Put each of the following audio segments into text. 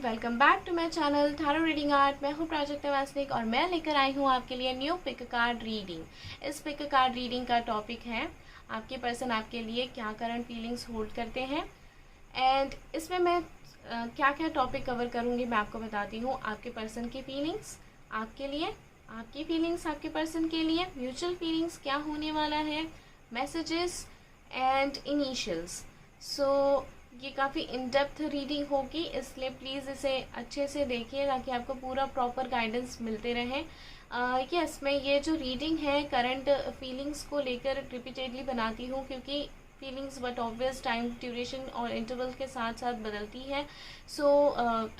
Welcome back to my channel tarot reading art. मैं हूँ प्राजक्ता वासनिक और मैं लेकर आई हूँ आपके लिए न्यू पिक कार्ड रीडिंग। इस पिक कार्ड रीडिंग का टॉपिक है आपके पर्सन आपके लिए क्या करंट फीलिंग्स होल्ड करते हैं। एंड इसमें मैं क्या क्या टॉपिक कवर करूँगी मैं आपको बताती हूँ। आपके पर्सन की फीलिंग्स आपके लिए, आपकी फीलिंग्स आपके पर्सन के लिए, म्यूचुअल फीलिंग्स क्या होने वाला है, मैसेजेस एंड इनिशियल्स। सो ये काफ़ी इन डेप्थ रीडिंग होगी, इसलिए प्लीज़ इसे अच्छे से देखिए ताकि आपको पूरा प्रॉपर गाइडेंस मिलते रहे। यस, मैं ये जो रीडिंग है करंट फीलिंग्स को लेकर रिपीटेडली बनाती हूँ क्योंकि feelings but obvious time duration और इंटरवल के साथ साथ बदलती है। सो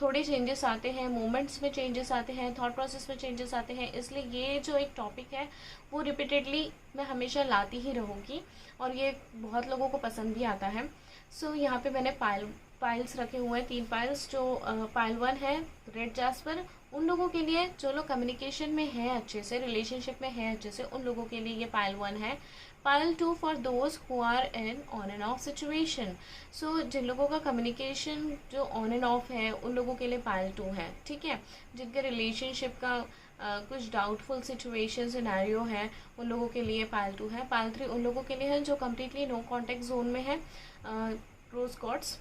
थोड़े चेंजेस आते हैं, मोमेंट्स में चेंजेस आते हैं, थॉट प्रोसेस में चेंजेस आते हैं, इसलिए ये जो एक टॉपिक है वो रिपीटेडली मैं हमेशा लाती ही रहूँगी और ये बहुत लोगों को पसंद भी आता है। सो यहाँ पे मैंने पाइल्स रखे हुए हैं, 3 पाइल्स। जो पाइल 1 है रेड जैस्पर, उन लोगों के लिए जो लोग कम्युनिकेशन में हैं अच्छे से, रिलेशनशिप में हैं अच्छे से, उन लोगों के लिए ये पाइल 1 है। Pile 2 for those who are in on end of situation. So जिन लोगों का कम्युनिकेशन जो ऑन एंड ऑफ है उन लोगों के लिए पाइल 2 है, ठीक है। जिनके रिलेशनशिप का कुछ डाउटफुल सिचुएशन सिनेरियो है उन लोगों के लिए पाइल 2 है। पाइल 3 उन लोगों के लिए है जो कम्प्लीटली नो कॉन्टेक्ट जोन में है, rose quartz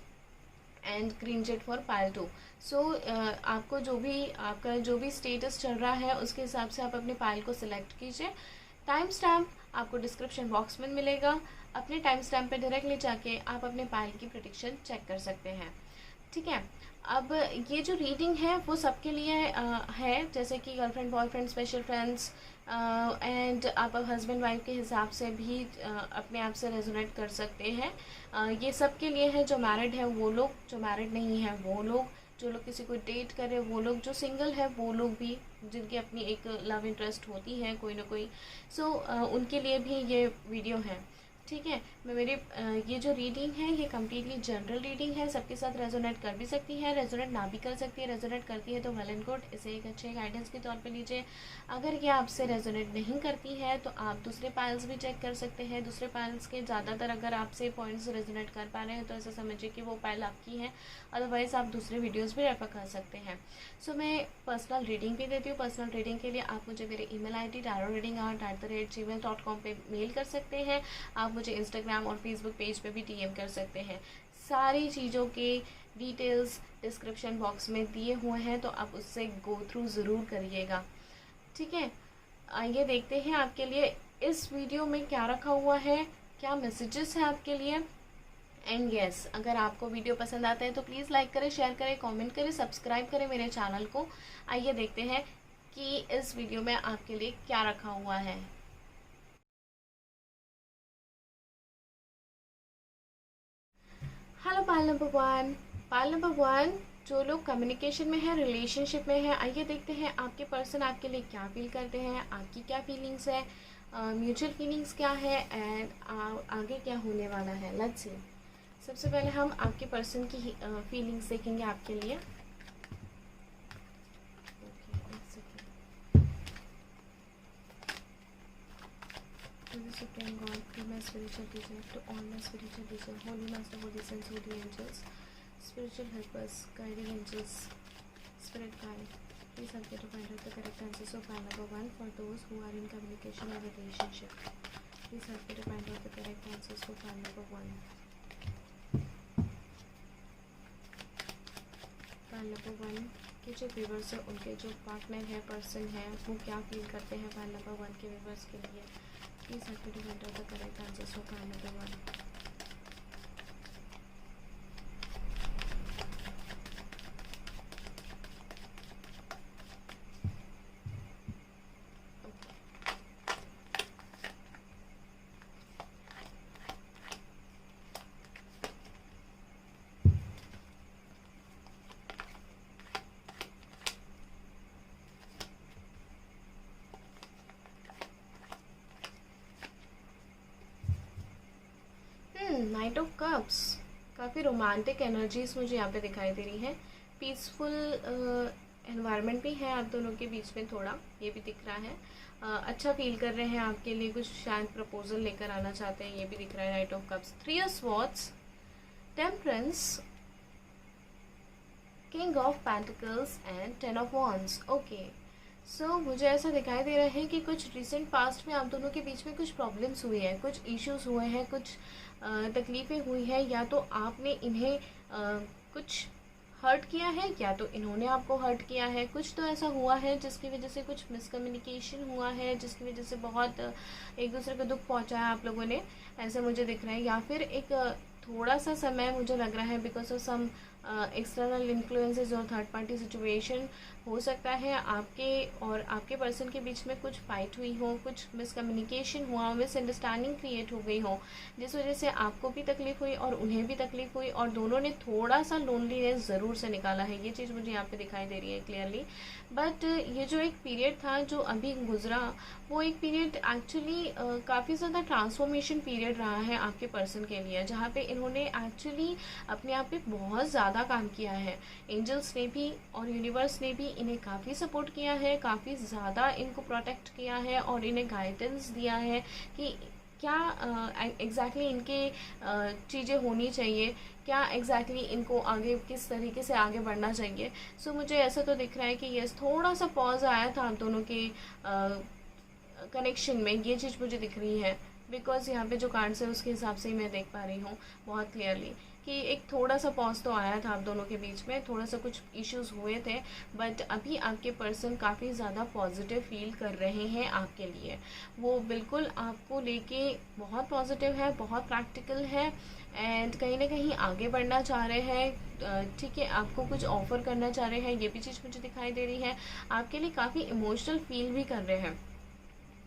and green jade for pile 2। So आपको आपका जो भी स्टेटस चल रहा है उसके हिसाब से आप अपने पाइल को सिलेक्ट कीजिए। टाइम स्टैम्प आपको डिस्क्रिप्शन बॉक्स में मिलेगा, अपने टाइम स्टैम्प पे डायरेक्टली जाके आप अपने पाइल की प्रेडिक्शन चेक कर सकते हैं, ठीक है। अब ये जो रीडिंग है वो सबके लिए है, जैसे कि girlfriend, boyfriend, special friends and आप हस्बैंड वाइफ के हिसाब से भी अपने आप से रेजोनेट कर सकते हैं। ये सब के लिए है, जो मैरिड है वो लोग, जो मैरिड नहीं है वो लोग, जो लोग किसी को डेट कर रहे हैं वो लोग, जो सिंगल है वो लोग भी, जिनकी अपनी एक लव इंटरेस्ट होती है कोई ना कोई। सो उनके लिए भी ये वीडियो है, ठीक है। ये जो रीडिंग है ये कम्प्लीटली जनरल रीडिंग है, सबके साथ रेजोनेट कर भी सकती है, रेजोनेट ना भी कर सकती है। रेजोनेट करती है तो वेल एंड गुड, इसे एक अच्छे गाइडेंस के तौर पे लीजिए। अगर ये आपसे रेजोनेट नहीं करती है तो आप दूसरे पाइल्स भी चेक कर सकते हैं। दूसरे पाइल्स के ज़्यादातर अगर आपसे पॉइंट्स रेजोनेट कर पा रहे हैं तो ऐसा समझिए कि वो पाइल आपकी है, अदरवाइज़ आप दूसरे वीडियोज़ भी रेफर कर सकते हैं। सो मैं पर्सनल रीडिंग भी देती हूँ। पर्सनल रीडिंग के लिए आप मुझे मेरे email ID tarotreadingart@gmail.com पे मेल कर सकते हैं। आप मुझे इंस्टाग्राम और फेसबुक पेज पे भी DM कर सकते हैं। सारी चीज़ों के डिटेल्स डिस्क्रिप्शन बॉक्स में दिए हुए हैं, तो आप उससे गो थ्रू ज़रूर करिएगा, ठीक है। आइए देखते हैं आपके लिए इस वीडियो में क्या रखा हुआ है, क्या मैसेजेस हैं आपके लिए। एंड यस, अगर आपको वीडियो पसंद आता है तो प्लीज़ लाइक करें, शेयर करें, कमेंट करें, सब्सक्राइब करें मेरे चैनल को। आइए देखते हैं कि इस वीडियो में आपके लिए क्या रखा हुआ है। Hello pile number 1। Pile number 1, जो लोग कम्युनिकेशन में है, रिलेशनशिप में है, आइए देखते हैं आपके पर्सन आपके लिए क्या फील करते हैं, आपकी क्या फीलिंग्स है, म्यूचुअल फीलिंग्स क्या है एंड आगे क्या होने वाला है। Let's see. सबसे पहले हम आपके पर्सन की फीलिंग्स देखेंगे आपके लिए। To the Supreme God, to my spiritual teacher, to all my spiritual teacher, Holy Master, Holy Saints, Holy Angels, spiritual helpers, guiding angels, spirit guide, please help me to find out the correct answers of file number 1 for those who are in communication or relationship. Please help me to find out the correct answers for file number 1. file number 1 के जो viewers है उनके जो partner है, person है, वो क्या feel करते हैं file number 1 के व्यूवर्स के लिए। Please help me to find out the correct answers for file number 1. Night of cups, काफ़ी रोमांटिक एनर्जीज मुझे यहाँ पे दिखाई दे रही है। पीसफुल एनवायरनमेंट भी है आप दोनों के बीच में, थोड़ा ये भी दिख रहा है। अच्छा फील कर रहे हैं आपके लिए, कुछ शायद प्रपोजल लेकर आना चाहते हैं, ये भी दिख रहा है। Knight of cups, 3 of swords, temperance, king of pentacles and ten of wands. Okay, so मुझे ऐसा दिखाई दे रहा है कि कुछ रिसेंट पास्ट में आप दोनों के बीच में कुछ प्रॉब्लम्स हुई हैं, कुछ इश्यूज हुए हैं, कुछ तकलीफ़ें हुई हैं, या तो आपने इन्हें कुछ हर्ट किया है या तो इन्होंने आपको हर्ट किया है। कुछ तो ऐसा हुआ है जिसकी वजह से कुछ मिसकम्युनिकेशन हुआ है, जिसकी वजह से बहुत एक दूसरे को दुख पहुंचाया आप लोगों ने, ऐसा मुझे दिख रहा है। या फिर एक थोड़ा सा समय मुझे लग रहा है because of some external influences और थर्ड पार्टी सिचुएशन, हो सकता है आपके और आपके पर्सन के बीच में कुछ फाइट हुई हो, कुछ मिसकम्युनिकेशन हुआ, मिसअंडरस्टैंडिंग क्रिएट हो गई हो, जिस वजह से आपको भी तकलीफ हुई और उन्हें भी तकलीफ हुई और दोनों ने थोड़ा सा लोनलीनेस ज़रूर से निकाला है। ये चीज़ मुझे यहाँ पे दिखाई दे रही है क्लियरली। बट ये जो एक पीरियड था जो अभी गुजरा, वो एक पीरियड एक्चुअली काफ़ी ज़्यादा ट्रांसफॉर्मेशन पीरियड रहा है आपके पर्सन के लिए, जहाँ पे इन्होंने एक्चुअली अपने आप पे बहुत ज़्यादा काम किया है। एंजल्स ने भी और यूनिवर्स ने भी इन्हें काफ़ी सपोर्ट किया है, काफ़ी ज़्यादा इनको प्रोटेक्ट किया है और इन्हें गाइडेंस दिया है कि क्या एग्जैक्टली इनके चीज़ें होनी चाहिए, क्या एग्जैक्टली इनको आगे किस तरीके से आगे बढ़ना चाहिए। सो मुझे ऐसा तो दिख रहा है कि यस, थोड़ा सा पॉज आया था आप दोनों के कनेक्शन में, ये चीज़ मुझे दिख रही है। बिकॉज यहाँ पे जो कार्ड्स है उसके हिसाब से ही मैं देख पा रही हूँ बहुत क्लियरली कि एक थोड़ा सा पॉज तो आया था आप दोनों के बीच में, थोड़ा सा कुछ इश्यूज हुए थे। बट अभी आपके पर्सन काफ़ी ज़्यादा पॉजिटिव फील कर रहे हैं आपके लिए। वो बिल्कुल आपको लेके बहुत पॉजिटिव है, बहुत प्रैक्टिकल है एंड कहीं ना कहीं आगे बढ़ना चाह रहे हैं। ठीक है, आपको कुछ ऑफर करना चाह रहे हैं, ये भी चीज़ मुझे दिखाई दे रही है। आपके लिए काफ़ी इमोशनल फील भी कर रहे हैं।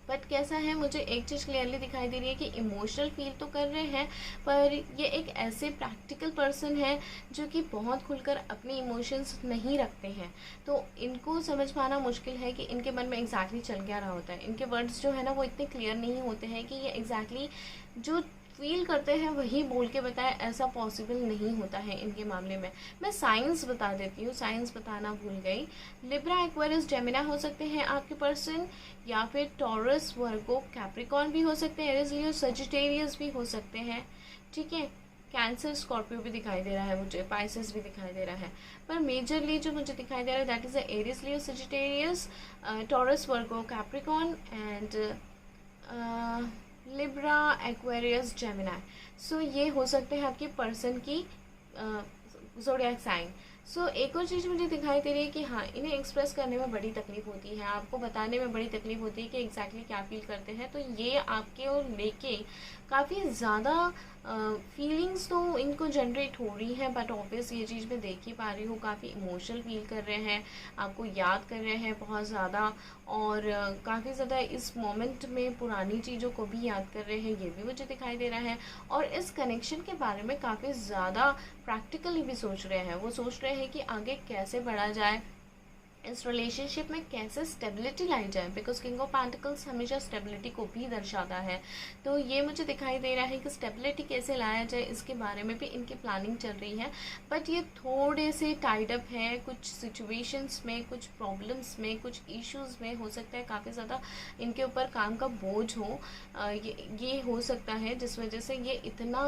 बट कैसा है, मुझे एक चीज़ क्लियरली दिखाई दे रही है कि इमोशनल फील तो कर रहे हैं, पर ये एक ऐसे प्रैक्टिकल पर्सन है जो कि बहुत खुलकर अपने इमोशंस नहीं रखते हैं। तो इनको समझ पाना मुश्किल है कि इनके मन में एग्जैक्टली चल क्या रहा होता है। इनके वर्ड्स जो है ना वो इतने क्लियर नहीं होते हैं कि ये एग्जैक्टली जो फील करते हैं वही बोल के बताए, ऐसा पॉसिबल नहीं होता है इनके मामले में। मैं साइंस बता देती हूँ, साइंस बताना भूल गई। लिब्रा, एक्वेरियस, जेमिना हो सकते हैं आपके पर्सन, या फिर टॉरस, वर्गो, कैप्रिकॉन भी हो सकते हैं, एरीज, लियो, सजिटेरियस भी हो सकते हैं। ठीक है, कैंसर, स्कॉर्पियो भी दिखाई दे रहा है मुझे, पाइसेस भी दिखाई दे रहा है। पर मेजरली जो मुझे दिखाई दे रहा है that is Aries, Leo, Sagittarius, Taurus, Virgo, Capricorn and Libra, Aquarius, Gemini. So ये हो सकते हैं आपके पर्सन की ज़ोडिएक साइन। सो एक और चीज़ मुझे दिखाई दे रही है कि हाँ, इन्हें एक्सप्रेस करने में बड़ी तकलीफ होती है, आपको बताने में बड़ी तकलीफ होती है कि एग्जैक्टली क्या फील करते हैं। तो ये आपके और लेके काफ़ी ज़्यादा फीलिंग्स तो इनको जनरेट हो रही हैं। बट ऑब्वियस ये चीज़ मैं देख ही पा रही हूँ, काफ़ी इमोशनल फील कर रहे हैं, आपको याद कर रहे हैं बहुत ज़्यादा, और काफ़ी ज़्यादा इस मोमेंट में पुरानी चीज़ों को भी याद कर रहे हैं, ये भी मुझे दिखाई दे रहा है। और इस कनेक्शन के बारे में काफ़ी ज़्यादा प्रैक्टिकली भी सोच रहे हैं। वो सोच रहे हैं कि आगे कैसे बढ़ा जाए, इस रिलेशनशिप में कैसे स्टेबिलिटी लाई जाए, बिकॉज किंग ऑफ पेंटिकल्स हमेशा स्टेबिलिटी को भी दर्शाता है। तो ये मुझे दिखाई दे रहा है कि स्टेबिलिटी कैसे लाया जाए, इसके बारे में भी इनकी प्लानिंग चल रही है। बट ये थोड़े से टाइड अप हैं कुछ सिचुएशंस में, कुछ प्रॉब्लम्स में, कुछ इश्यूज़ में। हो सकता है काफ़ी ज़्यादा इनके ऊपर काम का बोझ हो, ये हो सकता है जिस वजह से ये इतना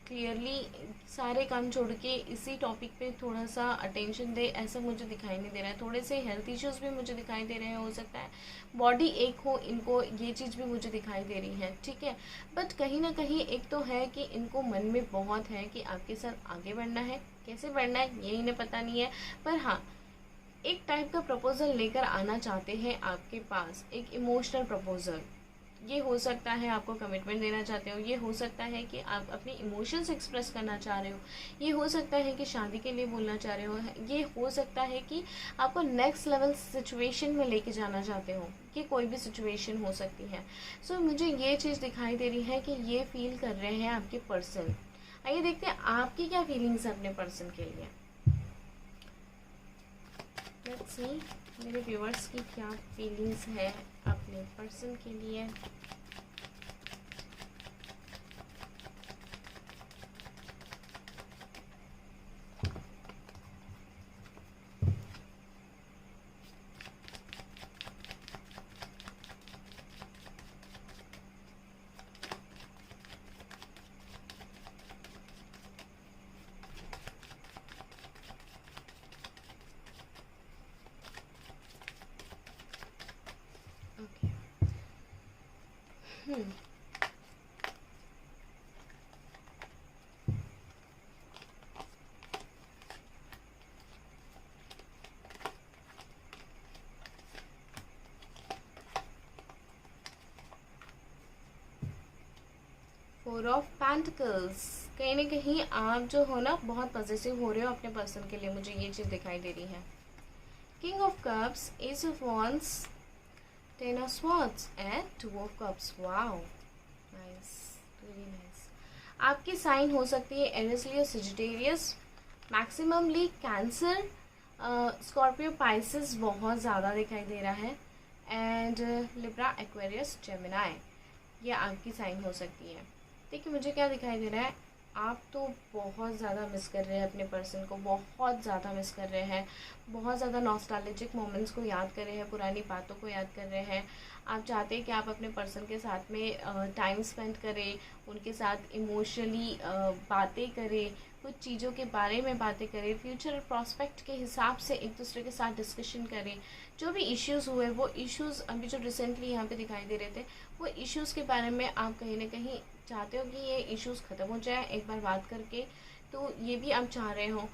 क्लियरली सारे काम छोड़ के इसी टॉपिक पे थोड़ा सा अटेंशन दे, ऐसा मुझे दिखाई नहीं दे रहा है। थोड़े से हेल्थ इश्यूज भी मुझे दिखाई दे रहे हैं, हो सकता है बॉडी एक हो इनको, ये चीज़ भी मुझे दिखाई दे रही है। ठीक है, बट कहीं ना कहीं एक तो है कि इनको मन में बहुत है कि आपके साथ आगे बढ़ना है, कैसे बढ़ना है ये इन्हें पता नहीं है। पर हाँ, एक टाइप का प्रपोजल लेकर आना चाहते हैं आपके पास, एक इमोशनल प्रपोजल। ये हो सकता है आपको कमिटमेंट देना चाहते हो, ये हो सकता है कि आप अपने इमोशंस एक्सप्रेस करना चाह रहे हो, ये हो सकता है कि शादी के लिए बोलना चाह रहे हो, ये हो सकता है कि आपको नेक्स्ट लेवल सिचुएशन में लेके जाना चाहते हो, कि कोई भी सिचुएशन हो सकती है। सो मुझे ये चीज़ दिखाई दे रही है कि ये फील कर रहे हैं आपके पर्सन। आइए देखते हैं आपकी क्या फीलिंग्स है अपने पर्सन के लिए। लेट्स सी मेरे व्यूअर्स की क्या फीलिंग्स है अपने पर्सन के लिए। फोर ऑफ पेंटिकल्स, कहीं ना कहीं आप जो हो ना बहुत पॉजिटिव हो रहे हो अपने पर्सन के लिए, मुझे ये चीज़ दिखाई दे रही है। King of cups, ace of wands, ten of swords and two of cups. Wow, nice, very nice. आपकी साइन हो सकती है Aries, Leo, Sagittarius, maximally Cancer, Scorpio, Pisces बहुत ज़्यादा दिखाई दे रहा है, एंड लिब्रा, एक्वेरियस, जेमिनाई, ये आपकी साइन हो सकती है। देखिए मुझे क्या दिखाई दे रहा है, आप तो बहुत ज़्यादा मिस कर रहे हैं अपने पर्सन को, बहुत ज़्यादा मिस कर रहे हैं, बहुत ज़्यादा नॉस्टैल्जिक मोमेंट्स को याद कर रहे हैं, पुरानी बातों को याद कर रहे हैं। आप चाहते हैं कि आप अपने पर्सन के साथ में टाइम स्पेंड करें, उनके साथ इमोशनली बातें करें, कुछ चीज़ों के बारे में बातें करें, फ्यूचर प्रॉस्पेक्ट के हिसाब से एक दूसरे के साथ डिस्कशन करें। जो भी इश्यूज़ हुए वो इश्यूज़ अभी जो रिसेंटली यहाँ पे दिखाई दे रहे थे, वो इश्यूज़ के बारे में आप कहीं ना कहीं चाहते हो कि ये इश्यूज़ ख़त्म हो जाए एक बार बात करके। तो ये भी आप चाह रहे हो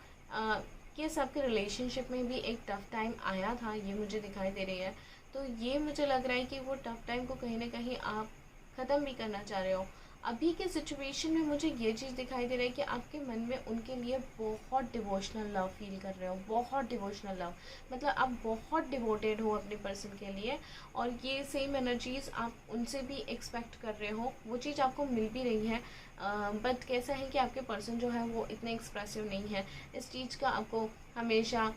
कि सबके रिलेशनशिप में भी एक टफ़ टाइम आया था, ये मुझे दिखाई दे रही है। तो ये मुझे लग रहा है कि वो टफ़ टाइम को कहीं ना कहीं आप ख़त्म भी करना चाह रहे हो। अभी के सिचुएशन में मुझे ये चीज़ दिखाई दे रहा है कि आपके मन में उनके लिए बहुत डिवोशनल लव फील कर रहे हो, बहुत डिवोशनल लव, मतलब आप बहुत डिवोटेड हो अपने पर्सन के लिए, और ये सेम एनर्जीज आप उनसे भी एक्सपेक्ट कर रहे हो, वो चीज़ आपको मिल भी रही है। बट कैसा है कि आपके पर्सन जो है वो इतने एक्सप्रेसिव नहीं है, इस चीज़ का आपको हमेशा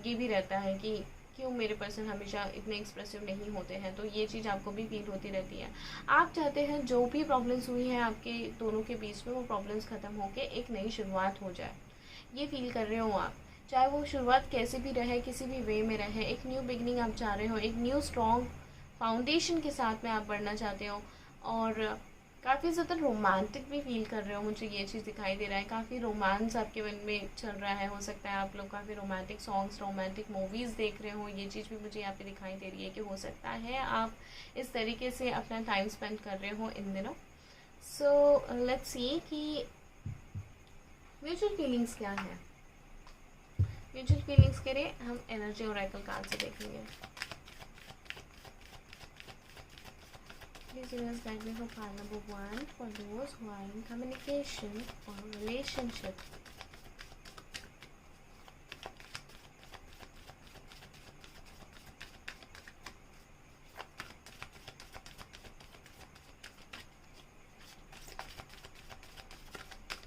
ये भी रहता है कि क्यों मेरे पर्सन हमेशा इतने एक्सप्रेसिव नहीं होते हैं, तो ये चीज़ आपको भी फील होती रहती है। आप चाहते हैं जो भी प्रॉब्लम्स हुई हैं आपके दोनों के बीच में, वो प्रॉब्लम्स ख़त्म होके एक नई शुरुआत हो जाए, ये फील कर रहे हो आप। चाहे वो शुरुआत कैसे भी रहे, किसी भी वे में रहे, एक न्यू बिगनिंग आप चाह रहे हो, एक न्यू स्ट्रॉन्ग फाउंडेशन के साथ में आप बढ़ना चाहते हो, और काफ़ी ज़्यादा रोमांटिक भी फील कर रहे हो, मुझे ये चीज़ दिखाई दे रहा है। काफ़ी रोमांस आपके मन में चल रहा है, हो सकता है आप लोग काफ़ी रोमांटिक सॉन्ग्स, रोमांटिक मूवीज़ देख रहे हो, ये चीज़ भी मुझे यहाँ पे दिखाई दे रही है कि हो सकता है आप इस तरीके से अपना टाइम स्पेंड कर रहे हो इन दिनों। सो लेट्स सी कि म्यूचुअल फीलिंग्स क्या है। म्यूचुअल फीलिंग्स के लिए हम एनर्जी ओरेकल कार्ड से देखेंगे। Please universe guide me for card number 1 for those who are in communication or relationship.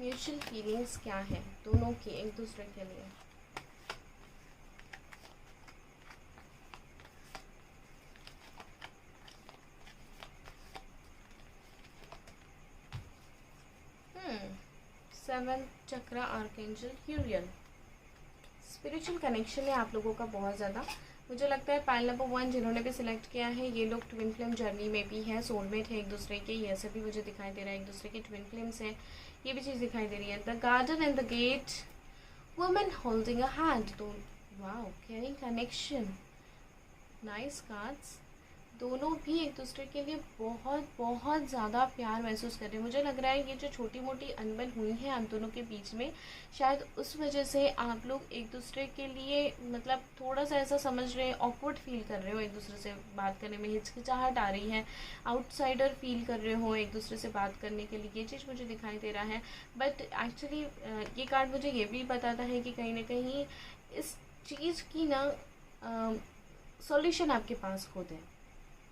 Mutual feelings क्या है दोनों की एक दूसरे के लिए। सेवन चक्रा आर्कएंजल यूरियल, स्पिरिचुअल कनेक्शन है आप लोगों का बहुत ज़्यादा। मुझे लगता है पाइल नंबर 1 जिन्होंने भी सिलेक्ट किया है, ये लोग ट्विन फ्लेम जर्नी में भी है, सोलमेट है एक दूसरे के, ये सब भी मुझे दिखाई दे रहा है, एक दूसरे के ट्विन फ्लेम्स हैं, ये भी चीज़ दिखाई दे रही है। The garden and the gate, woman holding a hand, तो wow, caring connection, nice cards. दोनों भी एक दूसरे के लिए बहुत बहुत ज़्यादा प्यार महसूस कर रहे हैं। मुझे लग रहा है ये जो छोटी मोटी अनबन हुई है आप दोनों के बीच में, शायद उस वजह से आप लोग एक दूसरे के लिए मतलब थोड़ा सा ऐसा समझ रहे हैं, ऑकवर्ड फील कर रहे हो, एक दूसरे से बात करने में हिचकिचाहट आ रही है, आउटसाइडर फील कर रहे हो एक दूसरे से बात करने के लिए, ये चीज़ मुझे दिखाई दे रहा है। बट एक्चुअली ये कार्ड मुझे ये भी बताता है कि कहीं ना कहीं इस चीज़ की ना सॉल्यूशन आपके पास खुद है,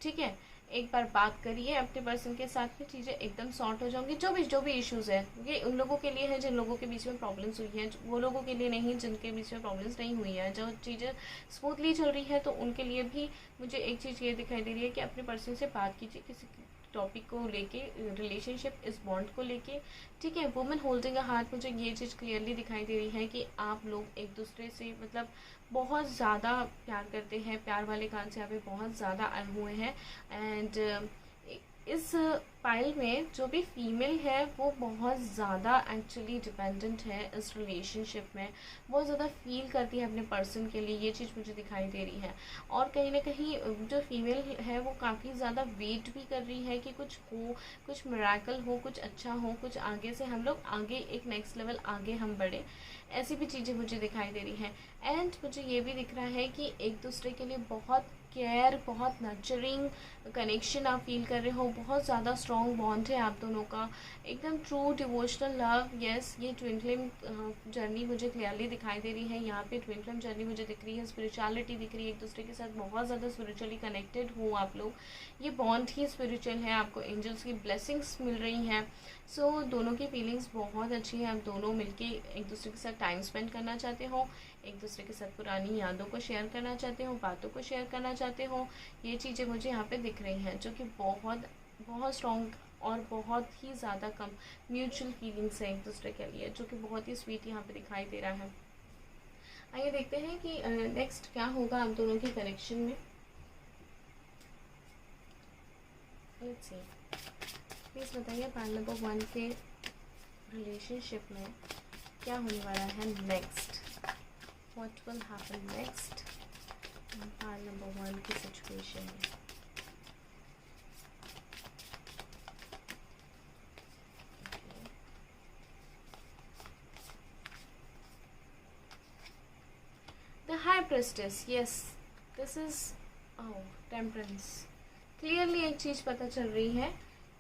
ठीक है। एक बार बात करिए अपने पर्सन के साथ में, चीज़ें एकदम सॉर्ट हो जाएंगी। जो भी इश्यूज़ है ये उन लोगों के लिए है जिन लोगों के बीच में प्रॉब्लम्स हुई हैं, वो लोगों के लिए नहीं जिनके बीच में प्रॉब्लम्स नहीं हुई हैं। जो चीज़ें स्मूथली चल रही है तो उनके लिए भी मुझे एक चीज़ ये दिखाई दे रही है कि अपने पर्सन से बात कीजिए किसी टॉपिक को लेके, रिलेशनशिप, इस बॉन्ड को लेके, ठीक है। वुमन होल्डिंग अ हार्ट, मुझे ये चीज़ क्लियरली दिखाई दे रही है कि आप लोग एक दूसरे से मतलब बहुत ज़्यादा प्यार करते हैं, प्यार वाले कान से यहाँ पे बहुत ज़्यादा आए हुए हैं, एंड इस पाइल में जो भी फीमेल है वो बहुत ज़्यादा एक्चुअली डिपेंडेंट है इस रिलेशनशिप में, बहुत ज़्यादा फील करती है अपने पर्सन के लिए, ये चीज़ मुझे दिखाई दे रही है। और कहीं ना कहीं जो फीमेल है वो काफ़ी ज़्यादा वेट भी कर रही है कि कुछ हो, कुछ मिराकल हो, कुछ अच्छा हो, कुछ आगे से हम लोग आगे एक नेक्स्ट लेवल आगे हम बढ़े, ऐसी भी चीज़ें मुझे दिखाई दे रही हैं। एंड मुझे ये भी दिख रहा है कि एक दूसरे के लिए बहुत केयर, बहुत नर्चरिंग कनेक्शन आप फील कर रहे हो, बहुत ज़्यादा स्ट्रॉन्ग बॉन्ड है आप दोनों का, एकदम ट्रू डिवोशनल लव। यस, ये ट्विन फ्लेम जर्नी मुझे क्लियरली दिखाई दे रही है। यहाँ पे ट्विन फ्लेम जर्नी मुझे दिख रही है, स्पिरिचुअलिटी दिख रही है, एक दूसरे के साथ बहुत ज़्यादा स्पिरिचुअली कनेक्टेड हो आप लोग, ये बॉन्ड ही स्पिरिचुअल है, आपको एंजल्स की ब्लेसिंग्स मिल रही हैं। सो दोनों की फीलिंग्स बहुत अच्छी है, आप दोनों मिलके एक दूसरे के साथ टाइम स्पेंड करना चाहते हो, एक दूसरे के साथ पुरानी यादों को शेयर करना चाहते हो, बातों को शेयर करना चाहते हो, ये चीज़ें मुझे यहाँ पे दिख रही हैं, जो कि बहुत बहुत स्ट्रॉन्ग और बहुत ही ज़्यादा कम म्यूचुअल फीलिंग्स है एक दूसरे के लिए, जो कि बहुत ही स्वीट यहाँ पे दिखाई दे रहा है। आइए देखते हैं कि नेक्स्ट क्या होगा आप दोनों के कनेक्शन में। लेट्स सी, प्लीज़ बताइए पार्ट नंबर 1 के रिलेशनशिप में क्या होने वाला है next, what will happen next part number 1 की सिचुएशन में। The high प्रेस्टेस, yes this is temperance. Clearly एक चीज़ पता चल रही है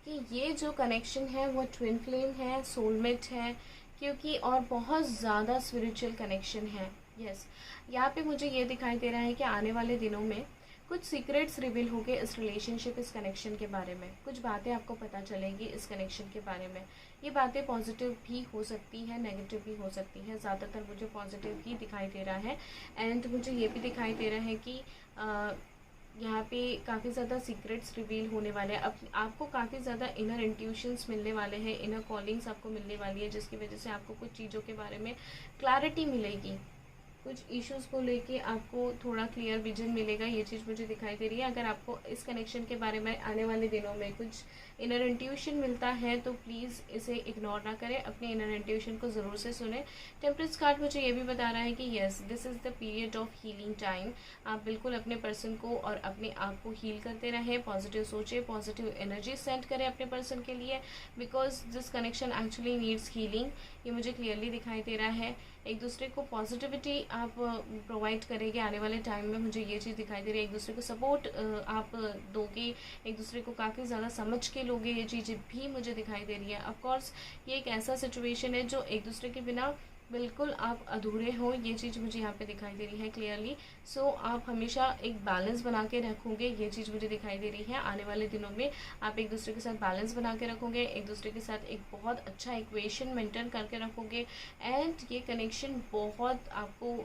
कि ये जो कनेक्शन है वो ट्विन फ्लेम है, सोलमेट है, क्योंकि और बहुत ज़्यादा स्पिरिचुअल कनेक्शन है। यस, यहाँ पे मुझे ये दिखाई दे रहा है कि आने वाले दिनों में कुछ सीक्रेट्स रिवील होंगे इस रिलेशनशिप, इस कनेक्शन के बारे में, कुछ बातें आपको पता चलेंगी इस कनेक्शन के बारे में। ये बातें पॉजिटिव भी हो सकती है, नेगेटिव भी हो सकती है, ज़्यादातर मुझे पॉजिटिव ही दिखाई दे रहा है। एंड मुझे ये भी दिखाई दे रहा है कि यहाँ पे काफ़ी ज़्यादा सीक्रेट्स रिवील होने वाले हैं, अब आपको काफ़ी ज़्यादा इनर इंट्यूशंस मिलने वाले हैं, इनर कॉलिंग्स आपको मिलने वाली है, जिसकी वजह से आपको कुछ चीज़ों के बारे में क्लैरिटी मिलेगी, कुछ इश्यूज़ को लेके आपको थोड़ा क्लियर विजन मिलेगा, ये चीज़ मुझे दिखाई दे रही है। अगर आपको इस कनेक्शन के बारे में आने वाले दिनों में कुछ इनर इंट्यूशन मिलता है तो प्लीज़ इसे इग्नोर ना करें, अपने इनर इंट्यूशन को ज़रूर से सुने। टेम्परेंस कार्ड मुझे ये भी बता रहा है कि yes, this is the period of healing time. आप बिल्कुल अपने पर्सन को और अपने आप को हील करते रहें, पॉजिटिव सोचें, पॉजिटिव एनर्जी सेंड करें अपने पर्सन के लिए, because this connection actually needs healing, ये मुझे क्लियरली दिखाई दे रहा है। एक दूसरे को पॉजिटिविटी आप प्रोवाइड करेंगे आने वाले टाइम में, मुझे ये चीज़ दिखाई दे रही है। एक दूसरे को सपोर्ट आप दोगे, एक दूसरे को काफ़ी ज़्यादा समझ के लोगे, ये चीज़ें भी मुझे दिखाई दे रही है। ऑफ कोर्स ये एक ऐसा सिचुएशन है जो एक दूसरे के बिना बिल्कुल आप अधूरे हो, ये चीज़ मुझे यहाँ पे दिखाई दे रही है क्लियरली। सो आप हमेशा एक बैलेंस बना के रखोगे, ये चीज़ मुझे दिखाई दे रही है। आने वाले दिनों में आप एक दूसरे के साथ बैलेंस बना के रखोगे, एक दूसरे के साथ एक बहुत अच्छा इक्वेशन मेंटेन करके रखोगे। एंड ये कनेक्शन बहुत आपको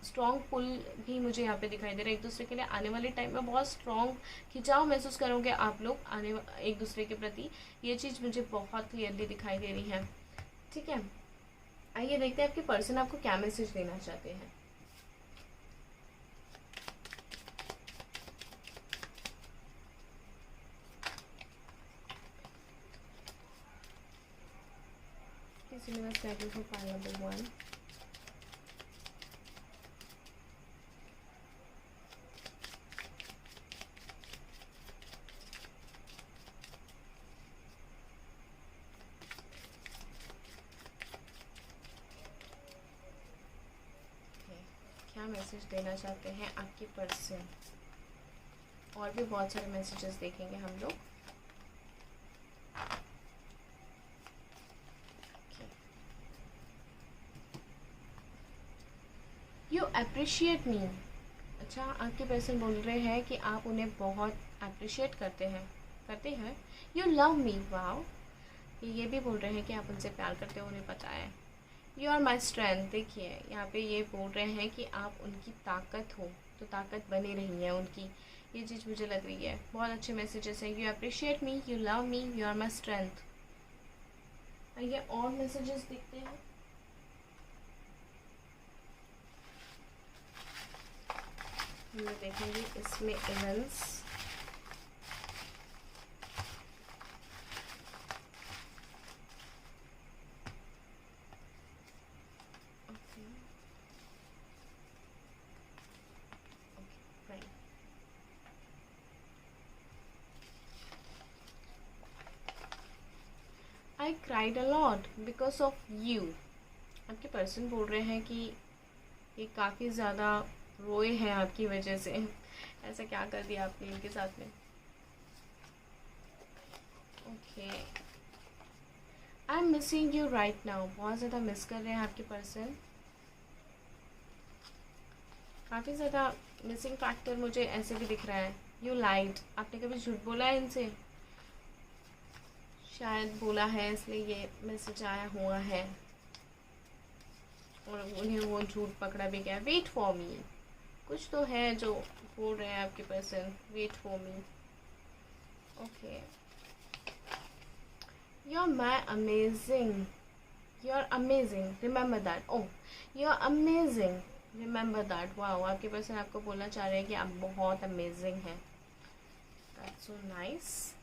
स्ट्रॉन्ग पुल भी मुझे यहाँ पे दिखाई दे रहा है, एक दूसरे के लिए आने वाले टाइम में बहुत स्ट्रॉन्ग खिंचाव महसूस करोगे आप लोग एक दूसरे के प्रति, ये चीज़ मुझे बहुत क्लियरली दिखाई दे रही है। ठीक है, आइए देखते हैं आपके पर्सन आपको क्या मैसेज देना चाहते हैं। Universe guidance for part number 1। क्या मैसेज देना चाहते हैं आपके पर्सन, और भी बहुत सारे मैसेजेस देखेंगे हम लोग। यू अप्रिशिएट मी। अच्छा, आपके पर्सन बोल रहे हैं कि आप उन्हें बहुत अप्रिशिएट करते हैं। You love me, wow. ये भी बोल रहे हैं कि आप उनसे प्यार करते हो, उन्हें पता है। You are my strength. देखिए यहाँ पे ये बोल रहे हैं कि आप उनकी ताकत हो, तो ताकत बनी रही है उनकी, ये चीज़ मुझे लग रही है। बहुत अच्छे मैसेजेस हैं। You appreciate me, you love me, you are my strength. आइए और मैसेजेस देखते हैं। हम लोग देखेंगे इसमें events, cried a lot because of you. आपके पर्सन बोल रहे हैं कि ये काफ़ी ज़्यादा रोए हैं आपकी वजह से। ऐसा क्या कर दिया आपने इनके साथ में? Okay, I am missing you right now. बहुत ज़्यादा मिस कर रहे हैं आपके पर्सन। काफ़ी ज़्यादा मिसिंग फैक्टर मुझे ऐसे भी दिख रहा है। यू लाइड, आपने कभी झूठ बोला है इनसे? शायद बोला है, इसलिए ये मैसेज आया हुआ है और उन्हें वो झूठ पकड़ा भी गया। वेट फॉर मी, कुछ तो है जो बोल रहे हैं आपके person. Wait for me. Okay, you are my amazing, you are amazing, remember that. Oh, you are amazing, remember that. Wow, आपके पर्सन आपको बोलना चाह रहे हैं कि आप बहुत अमेजिंग हैं। That's so nice.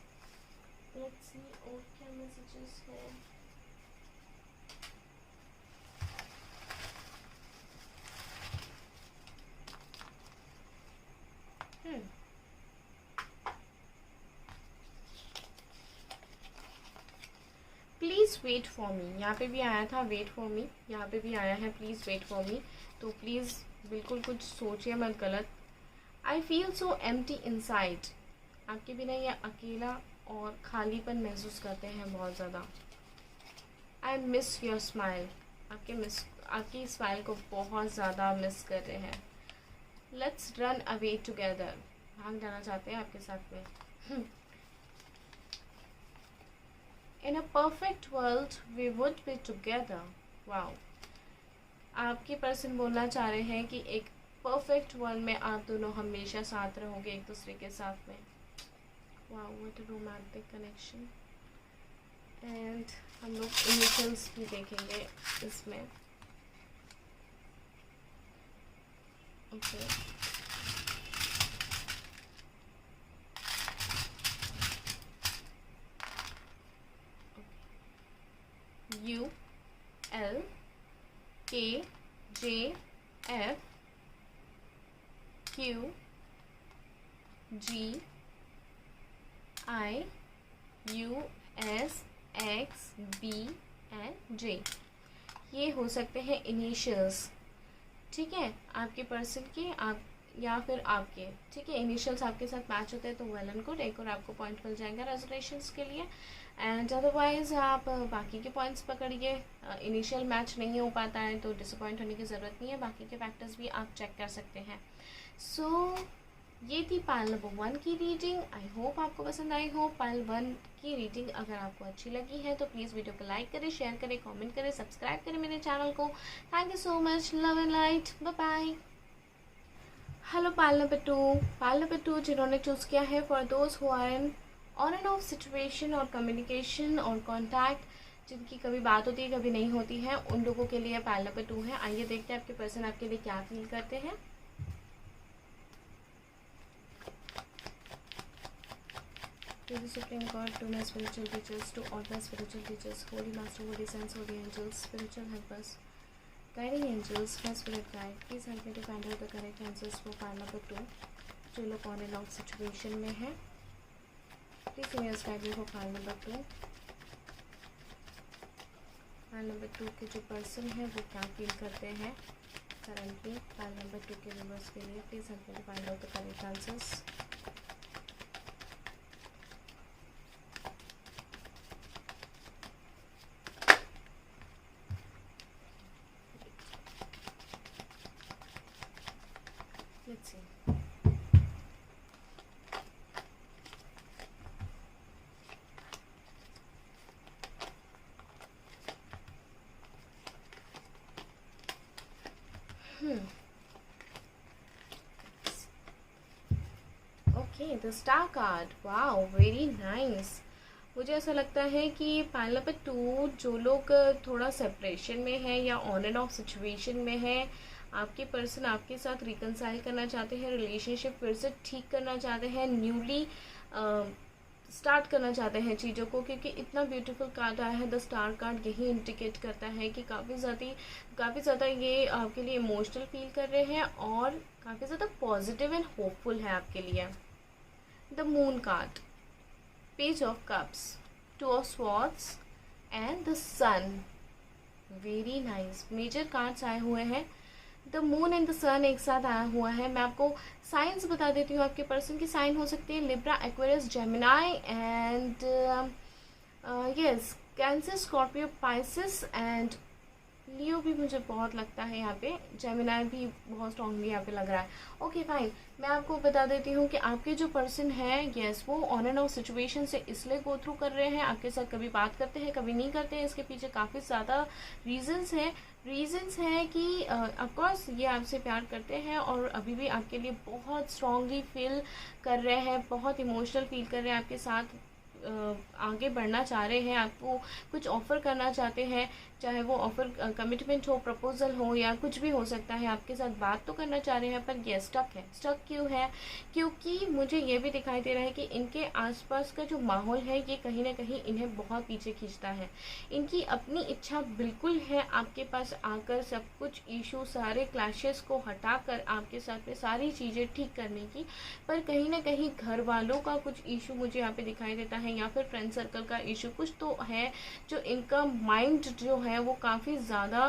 Let's see और क्या मैसेजेस है। प्लीज़ वेट फॉर मी, यहाँ पे भी आया था वेट फॉर मी, यहाँ पे भी आया है प्लीज़ वेट फॉर मी। तो प्लीज़ बिल्कुल कुछ सोचिए मत गलत। I feel so empty inside, आपके बिना ये अकेला और खालीपन महसूस करते हैं बहुत ज़्यादा। आई मिस योर स्माइल, आपकी स्माइल को बहुत ज़्यादा मिस कर रहे हैं। लेट्स रन अवे टुगेदर, भाग जाना चाहते हैं आपके साथ में। In a perfect world we would be together. Wow, आपके पर्सन बोलना चाह रहे हैं कि एक परफेक्ट वर्ल्ड में आप दोनों हमेशा साथ रहोगे एक दूसरे के साथ में। Wow, what a romantic connection. And हम लोग इनिशियल्स भी देखेंगे इसमें। Okay, U L K J F Q G I U S X B and J, ये हो सकते हैं इनिशियल्स। ठीक है, आपके पर्सन के, आप या फिर आपके। ठीक है, इनिशियल्स आपके साथ मैच होते हैं तो वेल एंड गुड, एक और आपको पॉइंट मिल जाएगा रेजोल्यूशंस के लिए। एंड अदरवाइज आप बाकी के पॉइंट्स पकड़िए। इनिशियल मैच नहीं हो पाता है तो डिसअपॉइंट होने की ज़रूरत नहीं है, बाकी के फैक्टर्स भी आप चेक कर सकते हैं। सो ये थी पाइल नंबर 1 की रीडिंग। आई होप आपको पसंद आई हो। पाइल 1 की रीडिंग अगर आपको अच्छी लगी है तो प्लीज़ वीडियो को लाइक करें, शेयर करें, कमेंट करें, सब्सक्राइब करें मेरे चैनल को। Thank you so much, love and light, bye bye. Hello pile number 2 जिन्होंने चूज़ किया है, for those who are in on end of situation और कम्युनिकेशन और कॉन्टैक्ट, जिनकी कभी बात होती है कभी नहीं होती है, उन लोगों के लिए पाइल नंबर 2 है। आइए देखते हैं आपके पर्सन आपके लिए क्या फील करते हैं। To the Supreme God, to my spiritual teachers, to all my spiritual teachers, Holy Master, Holy Saints, Holy Angels, spiritual helpers, guiding angels, my spirit guide, please help me to find out the correct answers for file number 2. जो लोग on end of situation में है, please universe guide me for file number 2। File number 2 के जो person है वो क्या feel करते हैं करंटली फाइल नंबर 2 के मेंबर्स के लिए। Please help me to find out the correct answers. Let's see. Okay, the star card. Wow, very nice. मुझे ऐसा लगता है कि पाइल नंबर 2 जो लोग थोड़ा सेपरेशन में है या ऑन एंड ऑफ सिचुएशन में है, आपके पर्सन आपके साथ रिकनसाइल करना चाहते हैं, रिलेशनशिप फिर से ठीक करना चाहते हैं, न्यूली स्टार्ट करना चाहते हैं चीज़ों को, क्योंकि इतना ब्यूटीफुल कार्ड आया है। द स्टार कार्ड यही इंडिकेट करता है कि काफ़ी ज़्यादा ये आपके लिए इमोशनल फील कर रहे हैं और काफ़ी ज़्यादा पॉजिटिव एंड होपफुल है आपके लिए। The moon card, page of cups, two of swords, and the sun. Very nice, major cards आए हुए हैं। The moon and the sun एक साथ आया हुआ है। मैं आपको साइंस बता देती हूँ। आपके पर्सन की साइन हो सकती है Libra, Aquarius, Gemini and yes Cancer, Scorpio, Pisces and Leo भी मुझे बहुत लगता है यहाँ पे। जेमिनाई भी बहुत स्ट्रांगली यहाँ पे लग रहा है। ओके फाइन, मैं आपको बता देती हूँ कि आपके जो पर्सन है यस वो ऑन एंड ऑफ सिचुएशन से इसलिए गो थ्रू कर रहे हैं। आपके साथ कभी बात करते हैं, कभी नहीं करते हैं। इसके पीछे काफ़ी ज़्यादा रीजंस हैं कि ऑफकोर्स ये आपसे प्यार करते हैं और अभी भी आपके लिए बहुत स्ट्रांगली फील कर रहे हैं, बहुत इमोशनल फील कर रहे हैं आपके साथ। आगे बढ़ना चाह रहे हैं, आपको कुछ ऑफ़र करना चाहते हैं, चाहे वो ऑफ़र कमिटमेंट हो, प्रपोजल हो या कुछ भी हो सकता है। आपके साथ बात तो करना चाह रहे हैं पर ये स्टक है। स्टक क्यों है? क्योंकि मुझे ये भी दिखाई दे रहा है कि इनके आसपास का जो माहौल है ये कहीं ना कहीं इन्हें बहुत पीछे खींचता है। इनकी अपनी इच्छा बिल्कुल है आपके पास आकर सब कुछ इशू, सारे क्लैशेस को हटाकर आपके साथ में सारी चीज़ें ठीक करने की, पर कहीं ना कहीं घर वालों का कुछ इशू मुझे यहाँ पे दिखाई देता है या फिर फ्रेंड सर्कल का इशू कुछ तो है जो इनका माइंड जो है वो काफ़ी ज़्यादा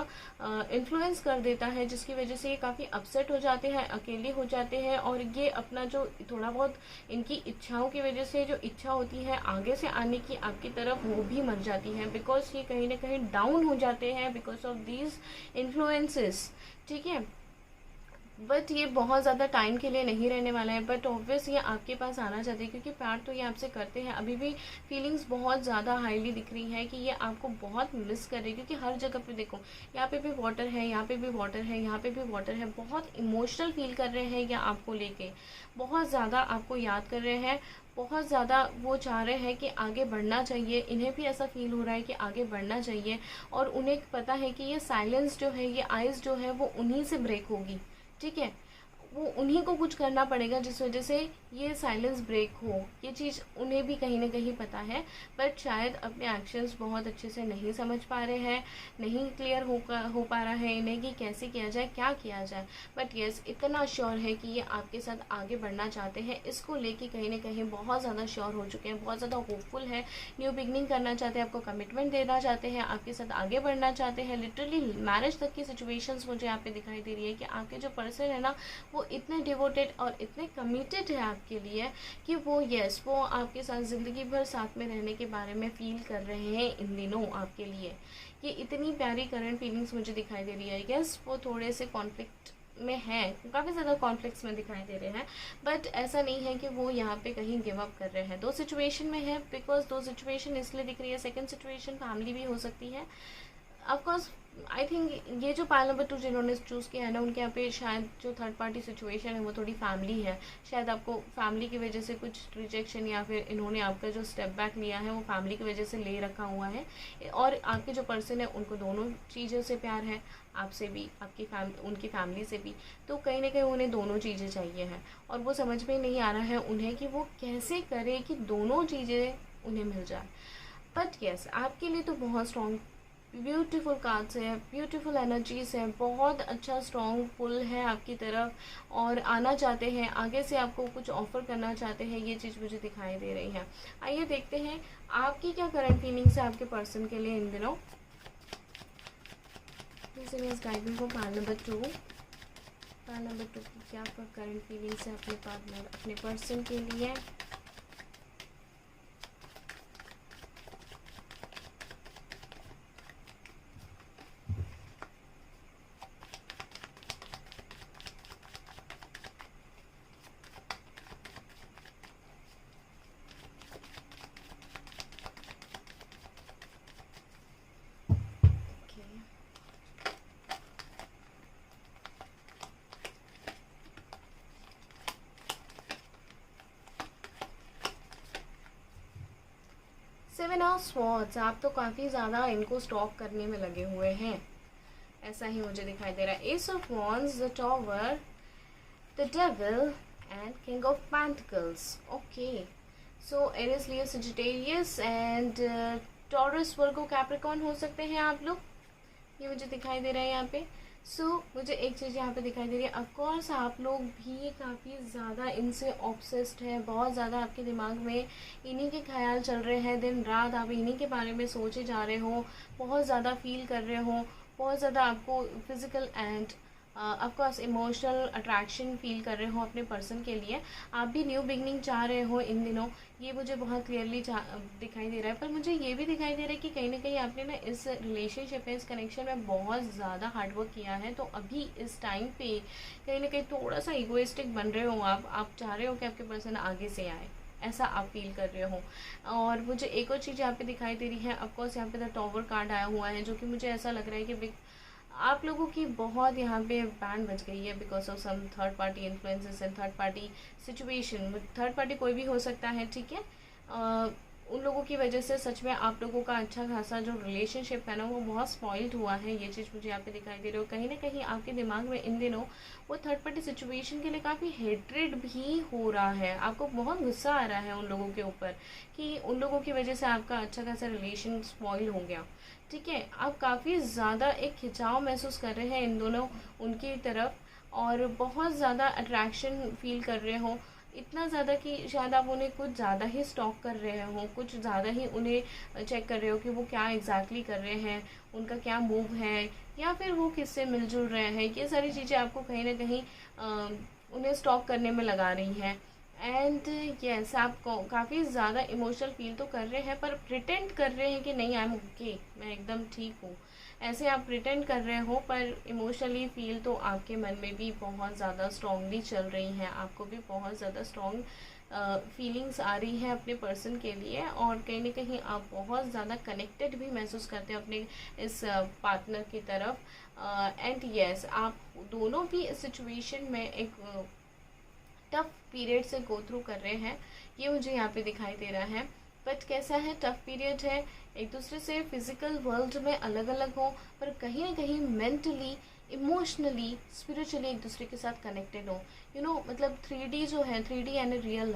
इन्फ्लुएंस कर देता है, जिसकी वजह से ये काफ़ी अपसेट हो जाते हैं, अकेले हो जाते हैं और ये अपना जो थोड़ा बहुत इनकी इच्छाओं की वजह से जो इच्छा होती है आगे से आने की आपकी तरफ वो भी मर जाती है, बिकॉज ये कहीं ना कहीं डाउन हो जाते हैं बिकॉज ऑफ दीज इन्फ्लुएंसेस। ठीक है, बट ये बहुत ज़्यादा टाइम के लिए नहीं रहने वाला है। बट ऑब्वियस ये आपके पास आना चाहते हैं क्योंकि प्यार तो ये आपसे करते हैं। अभी भी फीलिंग्स बहुत ज़्यादा हाईली दिख रही है कि ये आपको बहुत मिस कर रहे हैं, क्योंकि हर जगह पे देखो यहाँ पे भी वाटर है, यहाँ पे भी वाटर है, यहाँ पे भी वाटर है। बहुत इमोशनल फील कर रहे हैं या आपको लेके, बहुत ज़्यादा आपको याद कर रहे हैं, बहुत ज़्यादा वो चाह रहे हैं कि आगे बढ़ना चाहिए। इन्हें भी ऐसा फील हो रहा है कि आगे बढ़ना चाहिए और उन्हें पता है कि ये साइलेंस जो है, ये आइज़ जो है वो उन्हीं से ब्रेक होगी। ठीक है, वो उन्हीं को कुछ करना पड़ेगा जिस वजह से ये साइलेंस ब्रेक हो। ये चीज़ उन्हें भी कहीं ना कहीं पता है, बट शायद अपने एक्शंस बहुत अच्छे से नहीं समझ पा रहे हैं, नहीं क्लियर हो पा रहा है इन्हें कि कैसे किया जाए, क्या किया जाए। बट यस, इतना श्योर है कि ये आपके साथ आगे बढ़ना चाहते हैं। इसको लेके कहीं ना कहीं बहुत ज़्यादा श्योर हो चुके हैं, बहुत ज़्यादा होपफुल है, न्यू बिगनिंग करना चाहते हैं, आपको कमिटमेंट देना चाहते हैं, आपके साथ आगे बढ़ना चाहते हैं। लिटरली मैरिज तक की सिचुएशंस मुझे यहाँ पे दिखाई दे रही है कि आपके जो पर्सन है ना वो इतने डिवोटेड और इतने कमिटेड है आपके लिए कि वो यस वो आपके साथ ज़िंदगी भर साथ में रहने के बारे में फील कर रहे हैं इन दिनों आपके लिए। ये इतनी प्यारी करंट फीलिंग्स मुझे दिखाई दे रही है। यस वो थोड़े से कॉन्फ्लिक्ट में है, काफ़ी ज़्यादा कॉन्फ्लिक्ट्स में दिखाई दे रहे हैं, बट ऐसा नहीं है कि वो यहाँ पे कहीं गिव अप कर रहे हैं। दो सिचुएशन में है, बिकॉज दो सिचुएशन इसलिए दिख रही है। सेकंड सिचुएशन फैमिली भी हो सकती है। ऑफकोर्स आई थिंक ये जो पाइल नंबर 2 जिन्होंने चूज़ किया है ना, उनके यहाँ पे शायद जो थर्ड पार्टी सिचुएशन है वो थोड़ी फैमिली है। शायद आपको फैमिली की वजह से कुछ रिजेक्शन या फिर इन्होंने आपका जो स्टेप बैक लिया है वो फैमिली की वजह से ले रखा हुआ है। और आपके जो पर्सन है उनको दोनों चीज़ों से प्यार है, आपसे भी, आपकी उनकी फैमिली से भी। तो कहीं ना कहीं उन्हें दोनों चीज़ें चाहिए हैं और वो समझ में नहीं आ रहा है उन्हें कि वो कैसे करे कि दोनों चीज़ें उन्हें मिल जाए। बट यस आपके लिए तो बहुत स्ट्रॉन्ग ब्यूटीफुल कार्ड्स है, ब्यूटीफुल एनर्जीज है, बहुत अच्छा स्ट्रॉन्ग पुल है आपकी तरफ और आना चाहते हैं, आगे से आपको कुछ ऑफर करना चाहते हैं। ये चीज़ मुझे दिखाई दे रही है। आइए देखते हैं आपकी क्या करंट फीलिंग्स है आपके पर्सन के लिए इन दिनों। गाइडिंग को पार्ट नंबर 2 की क्या करंट फीलिंग्स है अपने पार्टनर, अपने पर्सन के लिए। सेवन ऑफ स्वॉर्ड्स, आप तो काफ़ी ज़्यादा इनको स्टॉप करने में लगे हुए हैं, ऐसा ही मुझे दिखाई दे रहा है। Ace of wands, the tower, the devil and king of pentacles. Okay, so Aries, Leo, Sagittarius and Taurus, Virgo, Capricorn हो सकते हैं आप लोग, ये मुझे दिखाई दे रहा है यहाँ पे। मुझे एक चीज़ यहाँ पे दिखाई दे रही है, ऑफकोर्स आप लोग भी काफ़ी ज़्यादा इनसे ऑब्सेस्ड हैं, बहुत ज़्यादा आपके दिमाग में इन्हीं के ख्याल चल रहे हैं, दिन रात आप इन्हीं के बारे में सोचे जा रहे हो, बहुत ज़्यादा फील कर रहे हो, बहुत ज़्यादा आपको physical and of course emotional attraction feel कर रहे हो अपने पर्सन के लिए। आप भी न्यू बिगनिंग चाह रहे हो इन दिनों, ये मुझे बहुत क्लियरली दिखाई दे रहा है। पर मुझे ये भी दिखाई दे रहा है कि कहीं ना कहीं आपने ना इस रिलेशनशिप में, इस कनेक्शन में बहुत ज़्यादा हार्डवर्क किया है, तो अभी इस टाइम पे कहीं ना कहीं थोड़ा सा इगोइस्टिक बन रहे हो आप चाह रहे हो कि आपके पर्सन आगे से आए, ऐसा आप फील कर रहे हो। और मुझे एक और चीज़ यहाँ पे दिखाई दे रही है, ऑफकोर्स यहाँ पे द टॉवर कार्ड आया हुआ है, जो कि मुझे ऐसा लग रहा है कि आप लोगों की बहुत यहाँ पे बैंड बज गई है because of some third party influences and third party situation. Third party कोई भी हो सकता है, ठीक है। उन लोगों की वजह से सच में आप लोगों का अच्छा खासा जो रिलेशनशिप है ना, वो बहुत स्पॉइल्ड हुआ है। ये चीज़ मुझे यहाँ पे दिखाई दे रही हो। कहीं ना कहीं आपके दिमाग में इन दिनों वो थर्ड पार्टी सिचुएशन के लिए काफ़ी हेट्रेड भी हो रहा है, आपको बहुत गुस्सा आ रहा है उन लोगों के ऊपर कि उन लोगों की वजह से आपका अच्छा खासा रिलेशन स्पॉइल हो गया, ठीक है। आप काफ़ी ज़्यादा एक खिंचाव महसूस कर रहे हैं इन दोनों उनकी तरफ, और बहुत ज़्यादा अट्रैक्शन फील कर रहे हो, इतना ज़्यादा कि शायद आप उन्हें कुछ ज़्यादा ही स्टॉक कर रहे हो, कुछ ज़्यादा ही उन्हें चेक कर रहे हो कि वो क्या एग्जैक्टली कर रहे हैं, उनका क्या मूव है, या फिर वो किससे मिलजुल रहे हैं। ये सारी चीज़ें आपको कहीं ना कहीं उन्हें स्टॉक करने में लगा रही हैं। एंड यस, आप काफ़ी ज़्यादा इमोशनल फील तो कर रहे हैं, पर प्रिटेंड कर रहे हैं कि नहीं आई एम ओके, मैं एकदम ठीक हूँ, ऐसे आप प्रिटेंड कर रहे हो, पर इमोशनली फील तो आपके मन में भी बहुत ज़्यादा स्ट्रांगली चल रही हैं। आपको भी बहुत ज़्यादा स्ट्रॉन्ग फीलिंग्स आ रही है अपने पर्सन के लिए, और कहीं ना कहीं आप बहुत ज़्यादा कनेक्टेड भी महसूस करते हैं अपने इस पार्टनर की तरफ। एंड यस, आप दोनों भी इस सिचुएशन में एक टफ पीरियड से गो थ्रू कर रहे हैं, ये मुझे यहाँ पे दिखाई दे रहा है। बट कैसा है, टफ पीरियड है, एक दूसरे से फिजिकल वर्ल्ड में अलग अलग हो, पर कहीं ना कहीं मेंटली, इमोशनली, स्पिरिचुअली एक दूसरे के साथ कनेक्टेड हो। यू नो, मतलब 3D जो है, 3D एंड रियल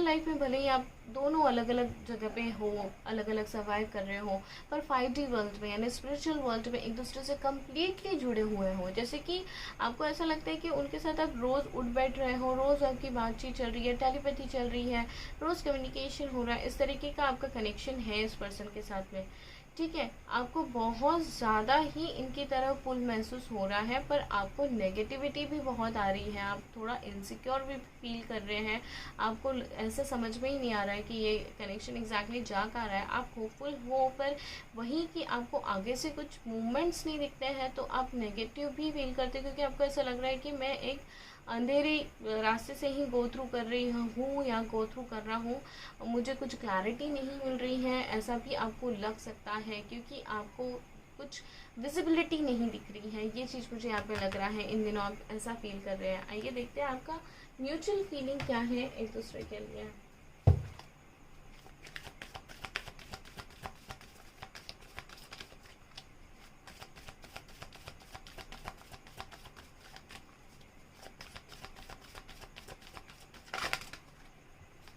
लाइफ में भले ही आप दोनों अलग अलग जगह पे हो, अलग अलग सर्वाइव कर रहे हो, पर 5D वर्ल्ड में यानी स्पिरिचुअल वर्ल्ड में एक दूसरे से कम्प्लीटली जुड़े हुए हो। जैसे कि आपको ऐसा लगता है कि उनके साथ आप रोज़ उठ बैठ रहे हो, रोज़ आपकी बातचीत चल रही है, टेलीपैथी चल रही है, रोज़ कम्युनिकेशन हो रहा है, इस तरीके का आपका कनेक्शन है इस पर्सन के साथ में, ठीक है। आपको बहुत ज़्यादा ही इनकी तरफ पुल महसूस हो रहा है, पर आपको नेगेटिविटी भी बहुत आ रही है, आप थोड़ा इनसिक्योर भी फील कर रहे हैं। आपको ऐसे समझ में ही नहीं आ रहा है कि ये कनेक्शन एग्जैक्टली जा कहाँ रहा है। आप होपफुल हो, पर वहीं कि आपको आगे से कुछ मूवमेंट्स नहीं दिखते हैं, तो आप नेगेटिव भी फील करते हैं, क्योंकि आपको ऐसा लग रहा है कि मैं एक अंधेरी रास्ते से ही गो थ्रू कर रही हूँ या गो थ्रू कर रहा हूँ, मुझे कुछ क्लैरिटी नहीं मिल रही है, ऐसा भी आपको लग सकता है, क्योंकि आपको कुछ विजिबिलिटी नहीं दिख रही है। ये चीज़ मुझे यहाँ पे लग रहा है, इन दिनों आप ऐसा फील कर रहे हैं। आइए देखते हैं आपका म्यूचुअल फीलिंग क्या है एक दूसरे के लिए।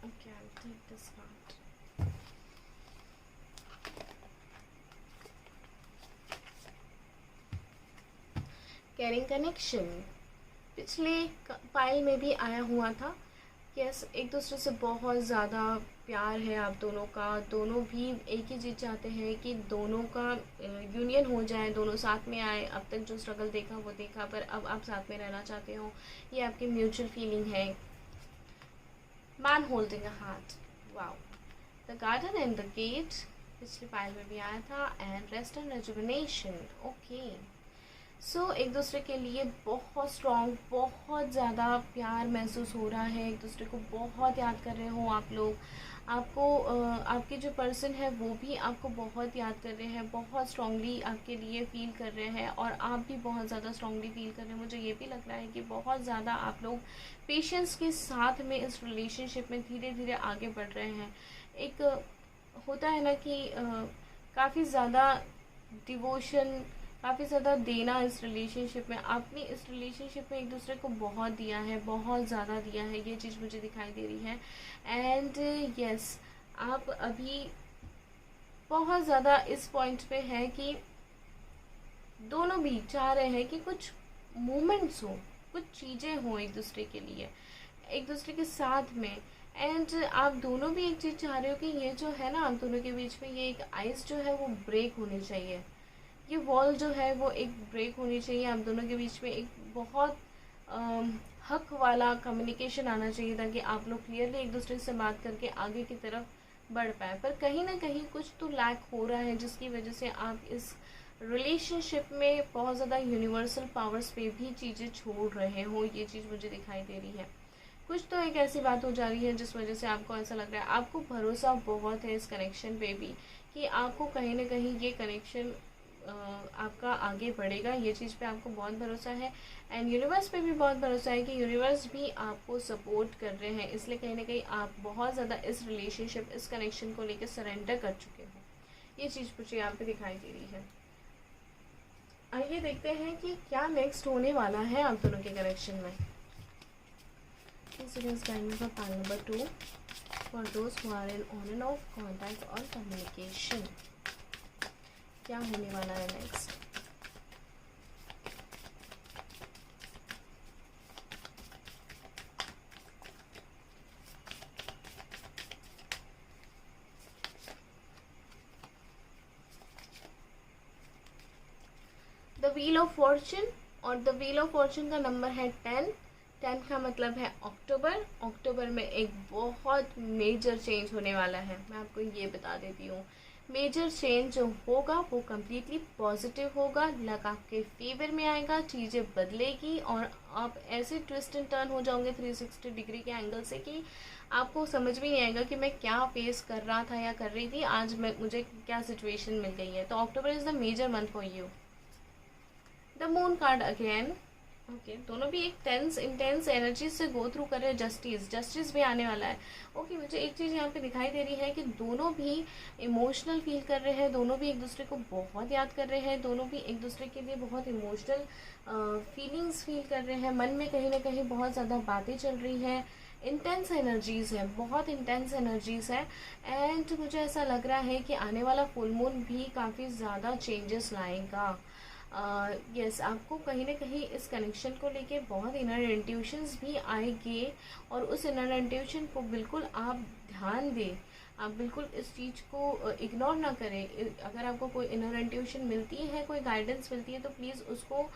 Okay, I'll take this part. Carrying connection पिछले फाइल में भी आया हुआ था। यस, एक दूसरे से बहुत ज़्यादा प्यार है आप दोनों का, दोनों भी एक ही चीज़ चाहते हैं कि दोनों का यूनियन हो जाए, दोनों साथ में आए। अब तक जो स्ट्रगल देखा वो देखा, पर अब आप साथ में रहना चाहते हो, ये आपकी म्यूचुअल फीलिंग है। Man holding a heart, wow, the garden and the gate पिछली फाइल में भी आया था, and rest and rejuvenation. Okay, so एक दूसरे के लिए बहुत स्ट्रॉन्ग, बहुत ज़्यादा प्यार महसूस हो रहा है, एक दूसरे को बहुत याद कर रहे हो आप लोग। आपको आपके जो पर्सन है वो भी आपको बहुत याद कर रहे हैं, बहुत स्ट्रांगली आपके लिए फील कर रहे हैं, और आप भी बहुत ज़्यादा स्ट्रांगली फील कर रहे हैं। मुझे ये भी लग रहा है कि बहुत ज़्यादा आप लोग पेशेंस के साथ में इस रिलेशनशिप में धीरे धीरे आगे बढ़ रहे हैं। एक होता है ना कि काफ़ी ज़्यादा डिवोशन, काफ़ी ज़्यादा देना इस रिलेशनशिप में। आपने इस रिलेशनशिप में एक दूसरे को बहुत दिया है, बहुत ज़्यादा दिया है, ये चीज़ मुझे दिखाई दे रही है। एंड यस, आप अभी बहुत ज़्यादा इस पॉइंट पे है कि दोनों भी चाह रहे हैं कि कुछ मोमेंट्स हो, कुछ चीज़ें हों एक दूसरे के लिए, एक दूसरे के साथ में। एंड आप दोनों भी एक चीज़ चाह रहे हो कि ये जो है ना, आप दोनों के बीच में ये एक आइस जो है वो ब्रेक होनी चाहिए, ये वॉल जो है वो एक ब्रेक होनी चाहिए। आप दोनों के बीच में एक बहुत हक वाला कम्युनिकेशन आना चाहिए, ताकि आप लोग क्लियरली एक दूसरे से बात करके आगे की तरफ बढ़ पाए। पर कहीं ना कहीं कुछ तो लैक हो रहा है, जिसकी वजह से आप इस रिलेशनशिप में बहुत ज़्यादा यूनिवर्सल पावर्स पे भी चीज़ें छोड़ रहे हो, ये चीज़ मुझे दिखाई दे रही है। कुछ तो एक ऐसी बात हो जा रही है जिस वजह से आपको ऐसा लग रहा है, आपको भरोसा बहुत है इस कनेक्शन पे भी, कि आपको कहीं ना कहीं ये कनेक्शन आपका आगे बढ़ेगा, ये चीज़ पे आपको बहुत भरोसा है। एंड यूनिवर्स पे भी बहुत भरोसा है कि यूनिवर्स भी आपको सपोर्ट कर रहे हैं, इसलिए कहीं ना कहीं आप बहुत ज़्यादा इस रिलेशनशिप, इस कनेक्शन को लेकर सरेंडर कर चुके हो, ये चीज़ मुझे यहाँ पे दिखाई दे रही है। आइए देखते हैं कि क्या नेक्स्ट होने वाला है आप दोनों के कनेक्शन में। pile number 2 for those who are in on and off contact or communication, क्या होने वाला है next. The wheel of Fortune, और द व्हील ऑफ फॉर्चून का नंबर है 10। 10 का मतलब है अक्टूबर। अक्टूबर में एक बहुत मेजर चेंज होने वाला है, मैं आपको ये बता देती हूँ। मेजर चेंज जो होगा वो कम्प्लीटली पॉजिटिव होगा, लक आपके फेवर में आएगा, चीज़ें बदलेगी और आप ऐसे ट्विस्ट एंड टर्न हो जाओगे 360 डिग्री के एंगल से कि आपको समझ भी नहीं आएगा कि मैं क्या फेस कर रहा था या कर रही थी, आज मुझे क्या सिचुएशन मिल गई है। तो October is the major month for you. The moon card again, okay, दोनों भी एक टेंस इंटेंस एनर्जी से गो थ्रू कर रहे हैं। जस्टिस भी आने वाला है। ओके, मुझे एक चीज़ यहाँ पे दिखाई दे रही है कि दोनों भी इमोशनल फील कर रहे हैं, दोनों भी एक दूसरे को बहुत याद कर रहे हैं, दोनों भी एक दूसरे के लिए बहुत इमोशनल फीलिंग्स फील कर रहे हैं, मन में कहीं ना कहीं बहुत ज़्यादा बातें चल रही हैं, इंटेंस एनर्जीज़ है, बहुत इंटेंस एनर्जीज़ है। एंड मुझे ऐसा लग रहा है कि आने वाला फुल मून भी काफ़ी ज़्यादा चेंजेस लाएगा। यस, आपको कहीं ना कहीं इस कनेक्शन को लेके बहुत इनर इंट्यूशंस भी आएंगे, और उस इनर इंट्यूशन को बिल्कुल आप ध्यान दें, आप बिल्कुल इस चीज़ को इग्नोर ना करें। अगर आपको कोई इनर इंट्यूशन मिलती है, कोई गाइडेंस मिलती है, तो प्लीज़ उसको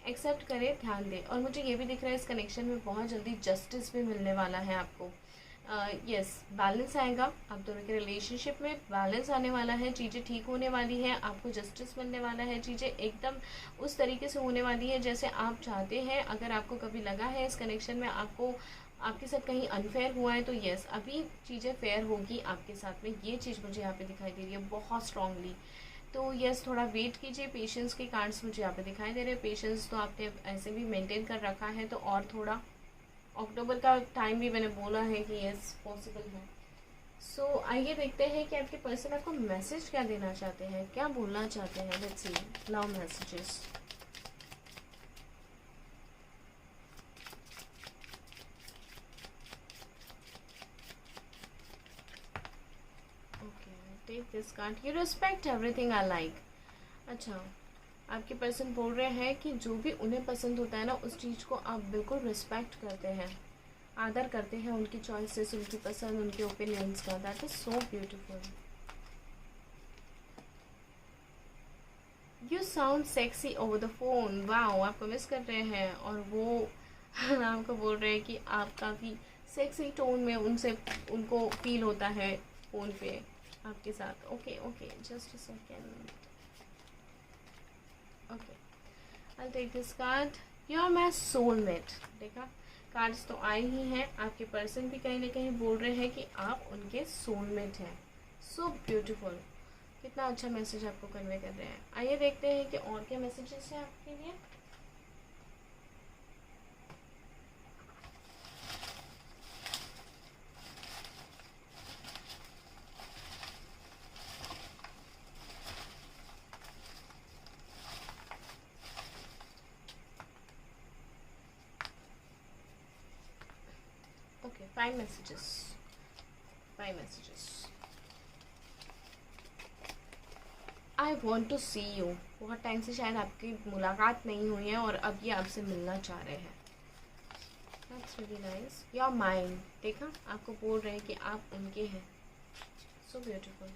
एक्सेप्ट करें, ध्यान दें। और मुझे ये भी दिख रहा है इस कनेक्शन में बहुत जल्दी जस्टिस भी मिलने वाला है आपको। यस, बैलेंस आएगा, आप दोनों के रिलेशनशिप में बैलेंस आने वाला है, चीज़ें ठीक होने वाली है, आपको जस्टिस मिलने वाला है, चीज़ें एकदम उस तरीके से होने वाली है जैसे आप चाहते हैं। अगर आपको कभी लगा है इस कनेक्शन में आपको आपके साथ कहीं अनफेयर हुआ है, तो यस, अभी चीज़ें फेयर होगी आपके साथ में, ये चीज़ मुझे यहाँ पे दिखाई दे रही है बहुत स्ट्रांगली। तो यस, थोड़ा वेट कीजिए, पेशेंस के कार्ड्स मुझे यहाँ पे दिखाई दे रहे हैं। पेशेंस तो आपने ऐसे भी मेंटेन कर रखा है, तो और थोड़ा अक्टूबर का टाइम भी मैंने बोला है कि यस पॉसिबल है। सो आइए देखते हैं कि आपके पर्सन आपको मैसेज क्या देना चाहते हैं, क्या बोलना चाहते हैं। Let's see love messages. Okay, take this card, you respect everything I like. अच्छा, आपके पर्सन बोल रहे हैं कि जो भी उन्हें पसंद होता है ना, उस चीज़ को आप बिल्कुल रिस्पेक्ट करते हैं, आदर करते हैं उनकी चॉइसेस, उनकी पसंद, उनके ओपिनियंस का। That is so beautiful. You sound sexy over the phone. Wow, आपको मिस कर रहे हैं और वो आपको बोल रहे हैं कि आप काफ़ी सेक्सी टोन में उनको फील होता है फ़ोन पे आपके साथ। Okay okay, just a second. Okay, I take this card, you are my soulmate. देखा, कार्ड्स तो आए ही हैं। आपके पर्सन भी कहीं ना कहीं बोल रहे हैं कि आप उनके सोलमेट हैं। सो ब्यूटीफुल, कितना अच्छा मैसेज आपको कन्वे कर रहे हैं। आइए देखते हैं कि और क्या मैसेजेस हैं आपके लिए। Okay, 5 messages. 5 messages. I want to see you. बहुत टाइम से शायद आपकी मुलाकात नहीं हुई है और अब ये आपसे मिलना चाह रहे हैं। That's really nice. Your mind, देखा, आपको बोल रहे हैं कि आप उनके हैं। So beautiful.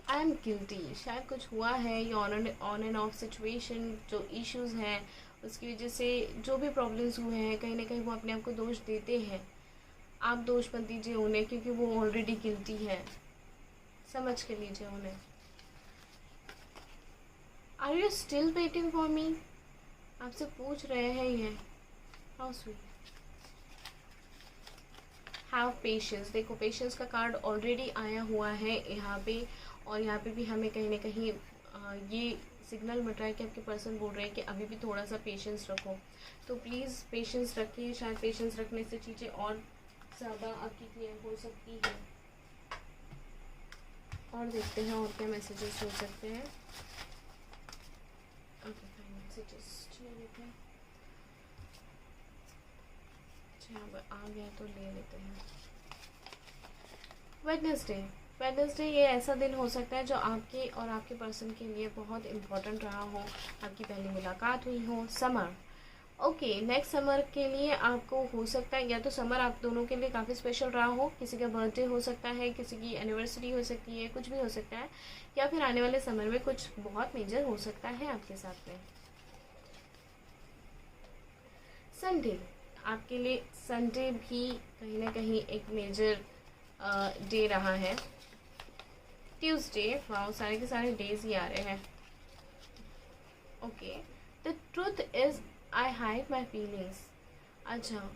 I am guilty, शायद कुछ हुआ है, ये ऑन एंड ऑफ सिचुएशन जो इश्यूज हैं उसकी वजह से जो भी प्रॉब्लम्स हुए हैं, कहीं ना कहीं वो अपने आप को दोष देते हैं। आप दोष मत दीजिए उन्हें, क्योंकि वो ऑलरेडी गिल्टी है। समझ के लीजिए उन्हें। Are you still waiting for me, आपसे पूछ रहे हैं ये। How sweet. हैव पेशेंस, देखो पेशेंस का कार्ड ऑलरेडी आया हुआ है यहाँ पे, और यहाँ पे भी हमें कहीं ना कहीं ये सिग्नल मिल रहा है कि आपके पर्सन बोल रहे हैं कि अभी भी थोड़ा सा पेशेंस रखो। तो प्लीज़ पेशेंस रखिए, शायद पेशेंस रखने से चीज़ें और ज़्यादा आपकी क्लियर हो सकती है। और देखते हैं और क्या मैसेजेस हो सकते हैं। ओके फाइन, मैसेजेस ले लेते हैं। अच्छा अब आ गया तो ले लेते हैं। वेडनेसडे ये ऐसा दिन हो सकता है जो आपके और आपके पर्सन के लिए बहुत इम्पोर्टेंट रहा हो, आपकी पहली मुलाकात हुई हो। समर, ओके, नेक्स्ट समर के लिए आपको हो सकता है, या तो समर आप दोनों के लिए काफ़ी स्पेशल रहा हो, किसी का बर्थडे हो सकता है, किसी की एनिवर्सरी हो सकती है, कुछ भी हो सकता है, या फिर आने वाले समर में कुछ बहुत मेजर हो सकता है आपके साथ में। संडे, आपके लिए संडे भी कहीं ना कहीं एक मेजर डे रहा है। ट्यूसडे, वाओ सारे के सारे डेज ही आ रहे हैं। Okay, the truth is I hide my feelings. अच्छा,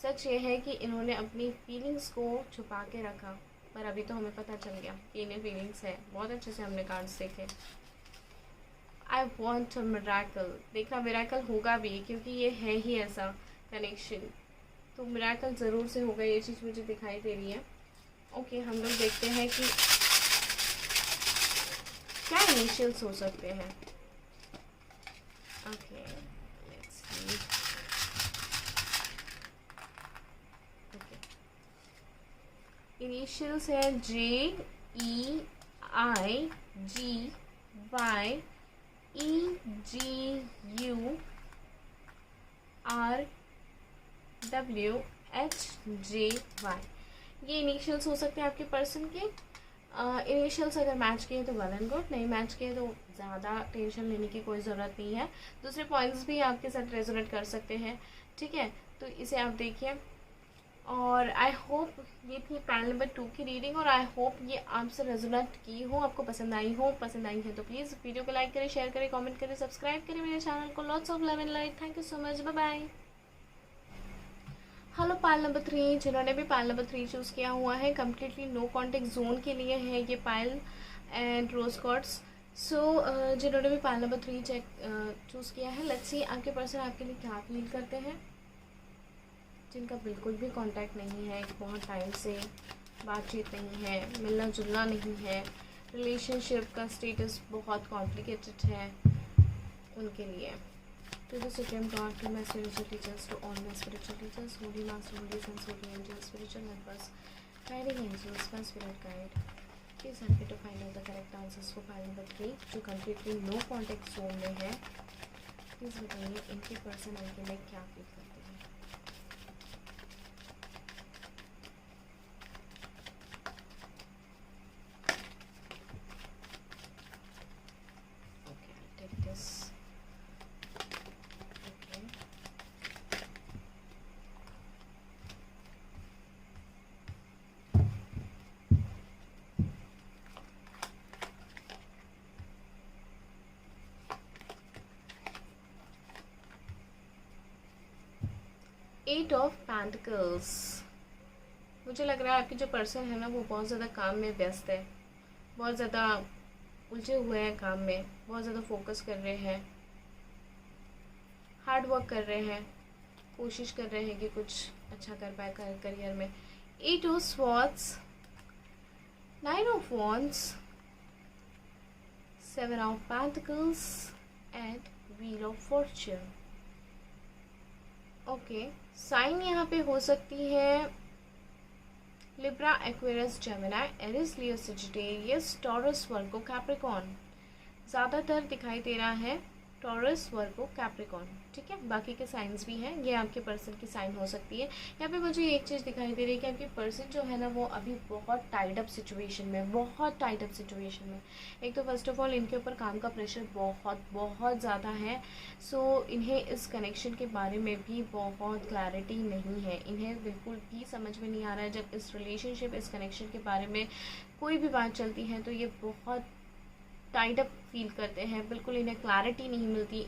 सच ये है कि इन्होंने अपनी फीलिंग्स को छुपा के रखा, पर अभी तो हमें पता चल गया कि इन्हें फीलिंग्स है। बहुत अच्छे से हमने कार्ड्स देखे। आई वॉन्ट अ मिरेकल, देखना मिरेकल होगा भी, क्योंकि ये है ही ऐसा कनेक्शन, तो मिरेकल ज़रूर से होगा, ये चीज़ मुझे दिखाई दे रही है। ओके, हम लोग देखते हैं कि क्या इनिशियल्स हो सकते हैं। Okay, let's see. Okay, initials है JEIGYEWRWHJY। ये इनिशियल्स हो सकते हैं आपके पर्सन के। इनिशियल्स अगर मैच किए तो वेल एंड गुड, नहीं मैच किए तो ज़्यादा टेंशन लेने की कोई ज़रूरत नहीं है। दूसरे पॉइंट्स भी आपके साथ रेजोनेट कर सकते हैं, ठीक है, तो इसे आप देखिए। और आई होप ये थी पैनल नंबर 2 की रीडिंग, और आई होप ये आपसे रेजोनेट की हो, आपको पसंद आई हो। पसंद आई है तो प्लीज़ वीडियो को लाइक करें, शेयर करें, कमेंट करें, सब्सक्राइब करें मेरे चैनल को। Lots of love and light. Thank you so much, bye bye. Hello pile number 3, जिन्होंने भी पाइल नंबर 3 चूज़ किया हुआ है, कम्प्लीटली नो कॉन्टेक्ट जोन के लिए है ये पाइल एंड रोज कॉर्ड्स। सो जिन्होंने भी पाइल नंबर 3 चूज़ किया है, लेट्स सी आपके पर्सन आपके लिए क्या फील करते हैं। जिनका बिल्कुल भी कांटेक्ट नहीं है, बहुत टाइम से बातचीत नहीं है, मिलना जुलना नहीं है, रिलेशनशिप का स्टेटस बहुत कॉम्प्लिकेटेड है उनके लिए। To the Supreme God, to my spiritual teachers, to all my spiritual teachers, holy master, holy sons, holy angels, spiritual helpers, guiding angels, my spirit guide, please help me to find out the correct answers for file number 3 जो completely no contact zone में है। Please बताइए इनके person इनके लिए क्या feel करते हैं। Okay, I'll take this. 8 of pentacles. मुझे लग रहा है आपके जो पर्सन है ना वो बहुत ज़्यादा काम में व्यस्त है, बहुत ज़्यादा उलझे हुए हैं काम में, बहुत ज़्यादा फोकस कर रहे हैं, हार्ड वर्क कर रहे हैं, कोशिश कर रहे हैं कि कुछ अच्छा कर पाए करियर में। 8 of swords, 9 of wands, 7 of pentacles and wheel of fortune. Okay, sign यहाँ पे हो सकती है Libra, Aquarius, Gemini, Aries, Leo, Sagittarius, Taurus, Virgo, Capricorn. ज़्यादातर दिखाई दे रहा है टॉरस, वर्गो, कैप्रिकॉर्न, ठीक है। बाकी के साइंस भी हैं, ये आपके पर्सन की साइन हो सकती है। यहाँ पे मुझे एक चीज़ दिखाई दे रही है कि आपके पर्सन जो है ना वो अभी बहुत टाइड अप सिचुएशन में, बहुत टाइड अप सिचुएशन में। एक तो फर्स्ट ऑफ ऑल इनके ऊपर काम का प्रेशर बहुत बहुत ज़्यादा है। सो इन्हें इस कनेक्शन के बारे में भी बहुत क्लैरिटी नहीं है, इन्हें बिल्कुल भी समझ में नहीं आ रहा है। जब इस रिलेशनशिप, इस कनेक्शन के बारे में कोई भी बात चलती है तो ये बहुत टाइड अप फील करते हैं, बिल्कुल इन्हें क्लैरिटी नहीं मिलती,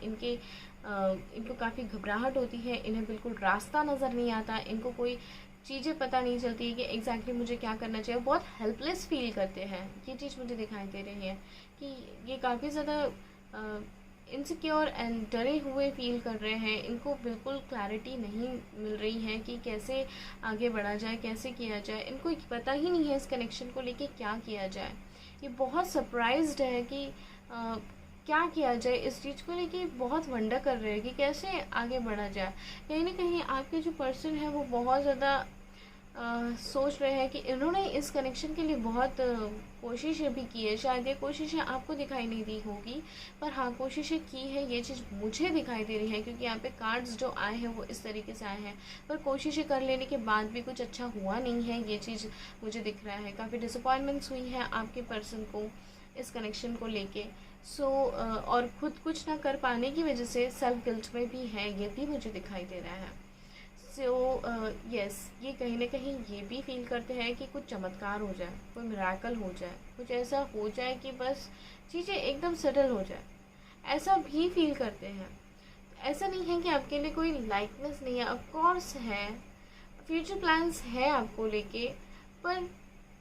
इनको काफ़ी घबराहट होती है, इन्हें बिल्कुल रास्ता नज़र नहीं आता, इनको कोई चीज़ें पता नहीं चलती है कि एग्जैक्टली मुझे क्या करना चाहिए। बहुत हेल्पलेस फील करते हैं, ये चीज़ मुझे दिखाई दे रही है कि ये काफ़ी ज़्यादा इनसिक्योर एंड डरे हुए फील कर रहे हैं। इनको बिल्कुल क्लैरिटी नहीं मिल रही है कि कैसे आगे बढ़ा जाए, कैसे किया जाए। इनको पता ही नहीं है इस कनेक्शन को लेके क्या किया जाए। ये बहुत सरप्राइज्ड है कि क्या किया जाए, इस चीज़ को लेके बहुत वंडर कर रहे हैं कि कैसे आगे बढ़ा जाए। कहीं ना कहीं आपके जो पर्सन है वो बहुत ज़्यादा सोच रहे हैं कि इन्होंने इस कनेक्शन के लिए बहुत कोशिशें भी की है। शायद ये कोशिशें आपको दिखाई नहीं दी होगी, पर हाँ कोशिशें की है, ये चीज़ मुझे दिखाई दे रही है क्योंकि यहाँ पे कार्ड्स जो आए हैं वो इस तरीके से आए हैं। पर कोशिशें कर लेने के बाद भी कुछ अच्छा हुआ नहीं है, ये चीज़ मुझे दिख रहा है। काफ़ी डिसअपॉइंटमेंट्स हुई हैं आपके पर्सन को इस कनेक्शन को लेके। और खुद कुछ ना कर पाने की वजह से सेल्फ गिल्ट में भी है, ये भी मुझे दिखाई दे रहा है। यस, ये कहीं ना कहीं ये भी फील करते हैं कि कुछ चमत्कार हो जाए, कोई मिराकल हो जाए, कुछ ऐसा हो जाए कि बस चीज़ें एकदम सेटल हो जाए, ऐसा भी फील करते हैं। ऐसा नहीं है कि आपके लिए कोई लाइकनेस नहीं है, ऑफ कोर्स है, फ्यूचर प्लान्स है आपको लेके, पर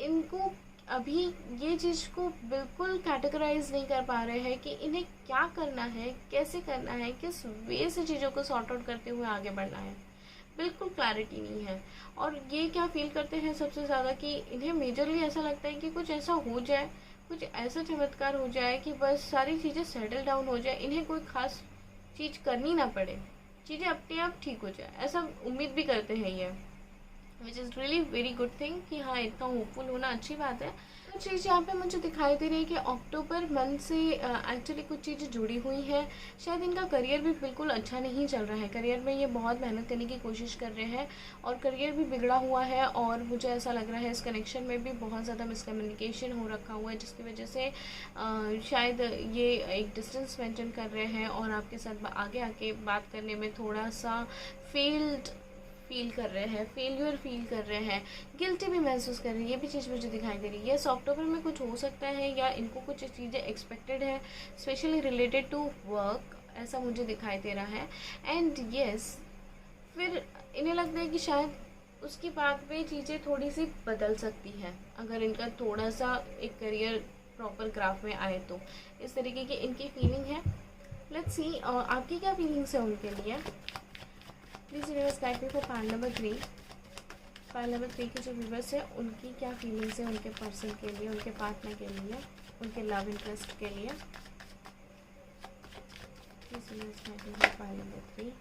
इनको अभी ये चीज़ को बिल्कुल कैटेगराइज नहीं कर पा रहे हैं कि इन्हें क्या करना है, कैसे करना है, किस वे से चीज़ों को सॉर्ट आउट करते हुए आगे बढ़ना है। बिल्कुल क्लैरिटी नहीं है। और ये क्या फील करते हैं सबसे ज़्यादा कि इन्हें मेजरली ऐसा लगता है कि कुछ ऐसा हो जाए, कुछ ऐसा चमत्कार हो जाए कि बस सारी चीज़ें सेटल डाउन हो जाए, इन्हें कोई ख़ास चीज़ करनी ना पड़े, चीज़ें अपने आप ठीक हो जाए, ऐसा उम्मीद भी करते हैं ये, which is really very good thing कि हाँ इतना होपफुल होना अच्छी बात है। तो चीज़ यहाँ पे मुझे दिखाई दे रही है कि अक्टूबर मंथ से एक्चुअली कुछ चीज़ें जुड़ी हुई हैं। शायद इनका करियर भी बिल्कुल अच्छा नहीं चल रहा है, करियर में ये बहुत मेहनत करने की कोशिश कर रहे हैं और करियर भी बिगड़ा हुआ है। और मुझे ऐसा लग रहा है इस कनेक्शन में भी बहुत ज़्यादा मिसकम्युनिकेशन हो रखा हुआ है, जिसकी वजह से शायद ये एक डिस्टेंस मेंटेन कर रहे हैं और आपके साथ आगे आके बात करने में थोड़ा सा फील कर रहे हैं, फेलियर फील कर रहे हैं, गिल्टी भी महसूस कर रहे हैं। ये भी चीज़ मुझे दिखाई दे रही है। यस, अक्टूबर में कुछ हो सकता है या इनको कुछ चीज़ें एक्सपेक्टेड है, स्पेशली रिलेटेड टू वर्क, ऐसा मुझे दिखाई दे रहा है। एंड यस, फिर इन्हें लगता है कि शायद उसके बाद में चीज़ें थोड़ी सी बदल सकती हैं अगर इनका थोड़ा सा एक करियर प्रॉपर ग्राफ में आए तो। इस तरीके की इनकी फीलिंग है। लेट्स सी आपकी क्या फीलिंग्स है उनके लिए। Please universe guide me for pile number 3। Pile number 3 के जो व्यूवर्स हैं उनकी क्या फीलिंग्स है उनके पर्सन के लिए, उनके पार्टनर के लिए, उनके लव इंटरेस्ट के लिए। Please universe guide me for pile number 3।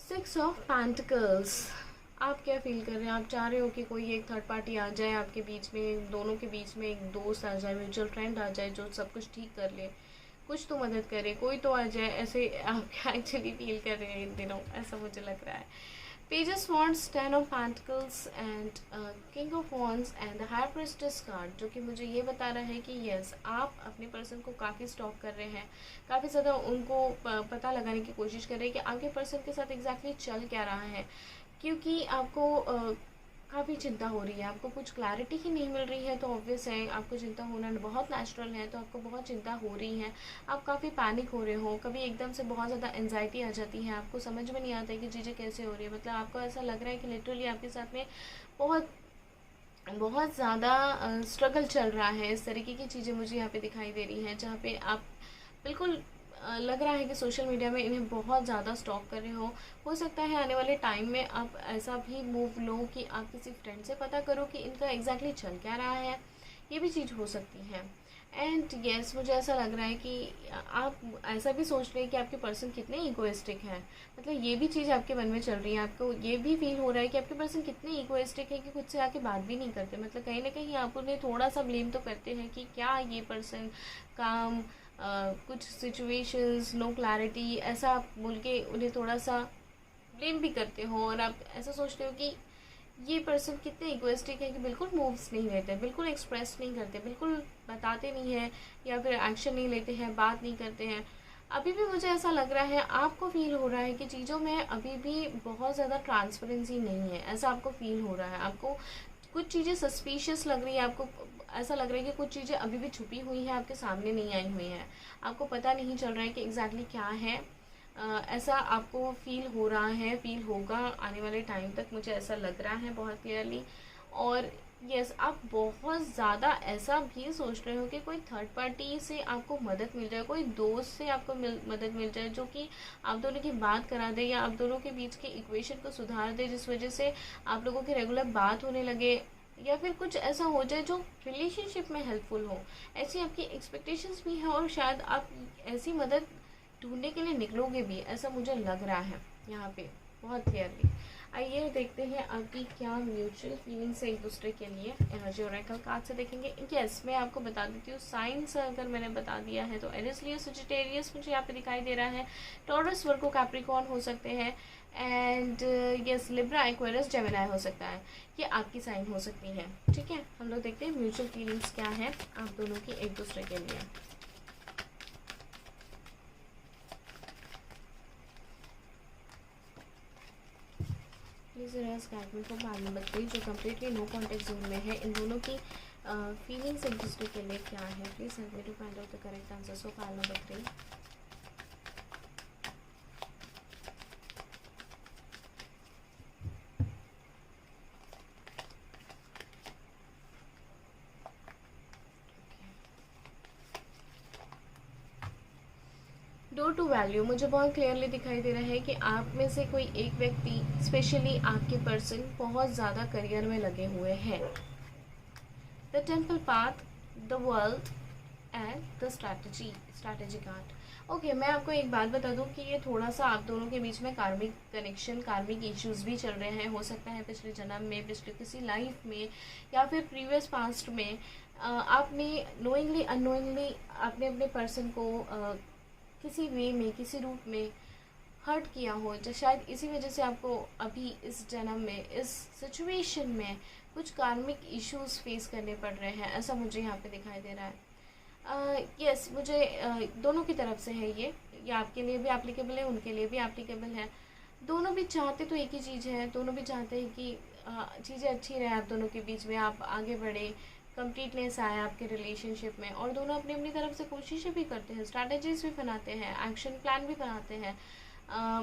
6 of pentacles. आप क्या फील कर रहे हैं? आप चाह रहे हो कि कोई एक थर्ड पार्टी आ जाए आपके बीच में, दोनों के बीच में एक दोस्त आ जाए, म्यूचुअल फ्रेंड आ जाए जो सब कुछ ठीक कर ले, कुछ तो मदद करे, कोई तो आ जाए, ऐसे आप एक्चुअली फील कर रहे हैं इन दिनों, ऐसा मुझे लग रहा है। Page of wands, 10 of pentacles and king of wands and the high priestess card, जो कि मुझे ये बता रहा है कि यस, आप अपने पर्सन को काफ़ी स्टॉक कर रहे हैं, काफ़ी ज़्यादा उनको पता लगाने की कोशिश कर रहे हैं कि आपके पर्सन के साथ एग्जैक्टली चल क्या रहा है, क्योंकि आपको काफ़ी चिंता हो रही है, आपको कुछ क्लैरिटी ही नहीं मिल रही है। तो ऑब्वियस है आपको चिंता होना बहुत नेचुरल है, तो आपको बहुत चिंता हो रही है, आप काफ़ी पैनिक हो रहे हो, कभी एकदम से बहुत ज़्यादा एंजाइटी आ जाती है, आपको समझ में नहीं आता है कि चीज़ें कैसे हो रही है। मतलब आपको ऐसा लग रहा है कि लिटरली आपके साथ में बहुत ज़्यादा स्ट्रगल चल रहा है। इस तरीके की चीज़ें मुझे यहाँ पे दिखाई दे रही हैं, जहाँ पे आप बिल्कुल लग रहा है कि सोशल मीडिया में इन्हें बहुत ज़्यादा स्टॉक कर रहे हो सकता है आने वाले टाइम में आप ऐसा भी मूव लो कि आप किसी फ्रेंड से पता करो कि इनका एग्जैक्टली चल क्या रहा है, ये भी चीज़ हो सकती है। एंड यस मुझे ऐसा लग रहा है कि आप ऐसा भी सोच रहे हैं कि आपके पर्सन कितने इगोइस्टिक हैं। मतलब ये भी चीज़ आपके मन में चल रही है, आपको ये भी फील हो रहा है कि आपके पर्सन कितने इगोइस्टिक है कि खुद से आके बात भी नहीं करते। मतलब कहीं ना कहीं आप उन्हें थोड़ा सा ब्लेम तो करते हैं कि क्या ये पर्सन काम कुछ सिचुएशंस नो क्लैरिटी ऐसा आप बोल के उन्हें थोड़ा सा ब्लेम भी करते हो। और आप ऐसा सोचते हो कि ये पर्सन कितने इगोइस्टिक है कि बिल्कुल मूव्स नहीं लेते, बिल्कुल एक्सप्रेस नहीं करते, बिल्कुल बताते नहीं हैं या फिर एक्शन नहीं लेते हैं, बात नहीं करते हैं। अभी भी मुझे ऐसा लग रहा है, आपको फील हो रहा है कि चीज़ों में अभी भी बहुत ज़्यादा ट्रांसपेरेंसी नहीं है, ऐसा आपको फील हो रहा है। आपको कुछ चीज़ें सस्पिशियस लग रही है, आपको ऐसा लग रहा है कि कुछ चीज़ें अभी भी छुपी हुई हैं, आपके सामने नहीं आई हुई हैं, आपको पता नहीं चल रहा है कि एग्जैक्टली क्या है। ऐसा आपको फील हो रहा है, फील होगा आने वाले टाइम तक, मुझे ऐसा लग रहा है बहुत क्लियरली। और यस आप बहुत ज़्यादा ऐसा भी सोच रहे हो कि कोई थर्ड पार्टी से आपको मदद मिल जाए, कोई दोस्त से आपको मदद मिल जाए जो कि आप दोनों की बात करा दे या आप दोनों के बीच के इक्वेशन को सुधार दे, जिस वजह से आप लोगों की रेगुलर बात होने लगे या फिर कुछ ऐसा हो जाए जो रिलेशनशिप में हेल्पफुल हो। ऐसी आपकी एक्सपेक्टेशंस भी हैं और शायद आप ऐसी मदद ढूंढने के लिए निकलोगे भी, ऐसा मुझे लग रहा है यहाँ पे बहुत क्लियरली। आइए देखते हैं आपकी क्या म्यूचुअल फीलिंग्स है एक दूसरे के लिए। एनर्जी ओरेकल कार्ड से देखेंगे। यस मैं आपको बता देती हूँ साइंस अगर मैंने बता दिया है तो एरिस लियो सजिटेरियस मुझे यहाँ पे दिखाई दे रहा है, टॉरस वर्गो कैप्रिकॉर्न हो सकते हैं and yes Libra Aquarius Gemini हो सकता है, ये आपकी साइन हो सकती है। ठीक है हम लोग देखते हैं म्यूचुअल फीलिंग्स क्या है आप दोनों की एक दूसरे के लिए। Please race guide me for part number 3 जो कम्प्लीटली नो कॉन्टेक्ट जोन में है। इन दोनों की फीलिंग्स एक दूसरे के लिए क्या है? Please help me to find out the correct answers for part number 3। Door to value मुझे बहुत क्लियरली दिखाई दे रहा है कि आप में से कोई एक व्यक्ति स्पेशली आपके पर्सन बहुत ज़्यादा करियर में लगे हुए हैं। The temple path, the world and the strategy card. Okay मैं आपको एक बात बता दूं कि ये थोड़ा सा आप दोनों के बीच में कार्मिक कनेक्शन, कार्मिक इश्यूज भी चल रहे हैं। हो सकता है पिछले जन्म में, पिछले किसी लाइफ में या फिर प्रीवियस पास्ट में आपने नोइंगली अननोइंगली आपने अपने पर्सन को किसी वे में, किसी रूप में हर्ट किया हो, जो शायद इसी वजह से आपको अभी इस जन्म में, इस सिचुएशन में कुछ कार्मिक इश्यूज फेस करने पड़ रहे हैं, ऐसा मुझे यहाँ पे दिखाई दे रहा है। यस मुझे दोनों की तरफ से है ये आपके लिए भी एप्लीकेबल है, उनके लिए भी एप्लीकेबल है। दोनों भी चाहते तो एक ही चीज़ है, दोनों भी चाहते हैं कि चीज़ें अच्छी रहे आप दोनों के बीच में, आप आगे बढ़े, कंप्लीटनेस आए आपके रिलेशनशिप में। और दोनों अपनी अपनी तरफ से कोशिशें भी करते हैं, स्ट्रैटेजीज भी बनाते हैं, एक्शन प्लान भी बनाते हैं।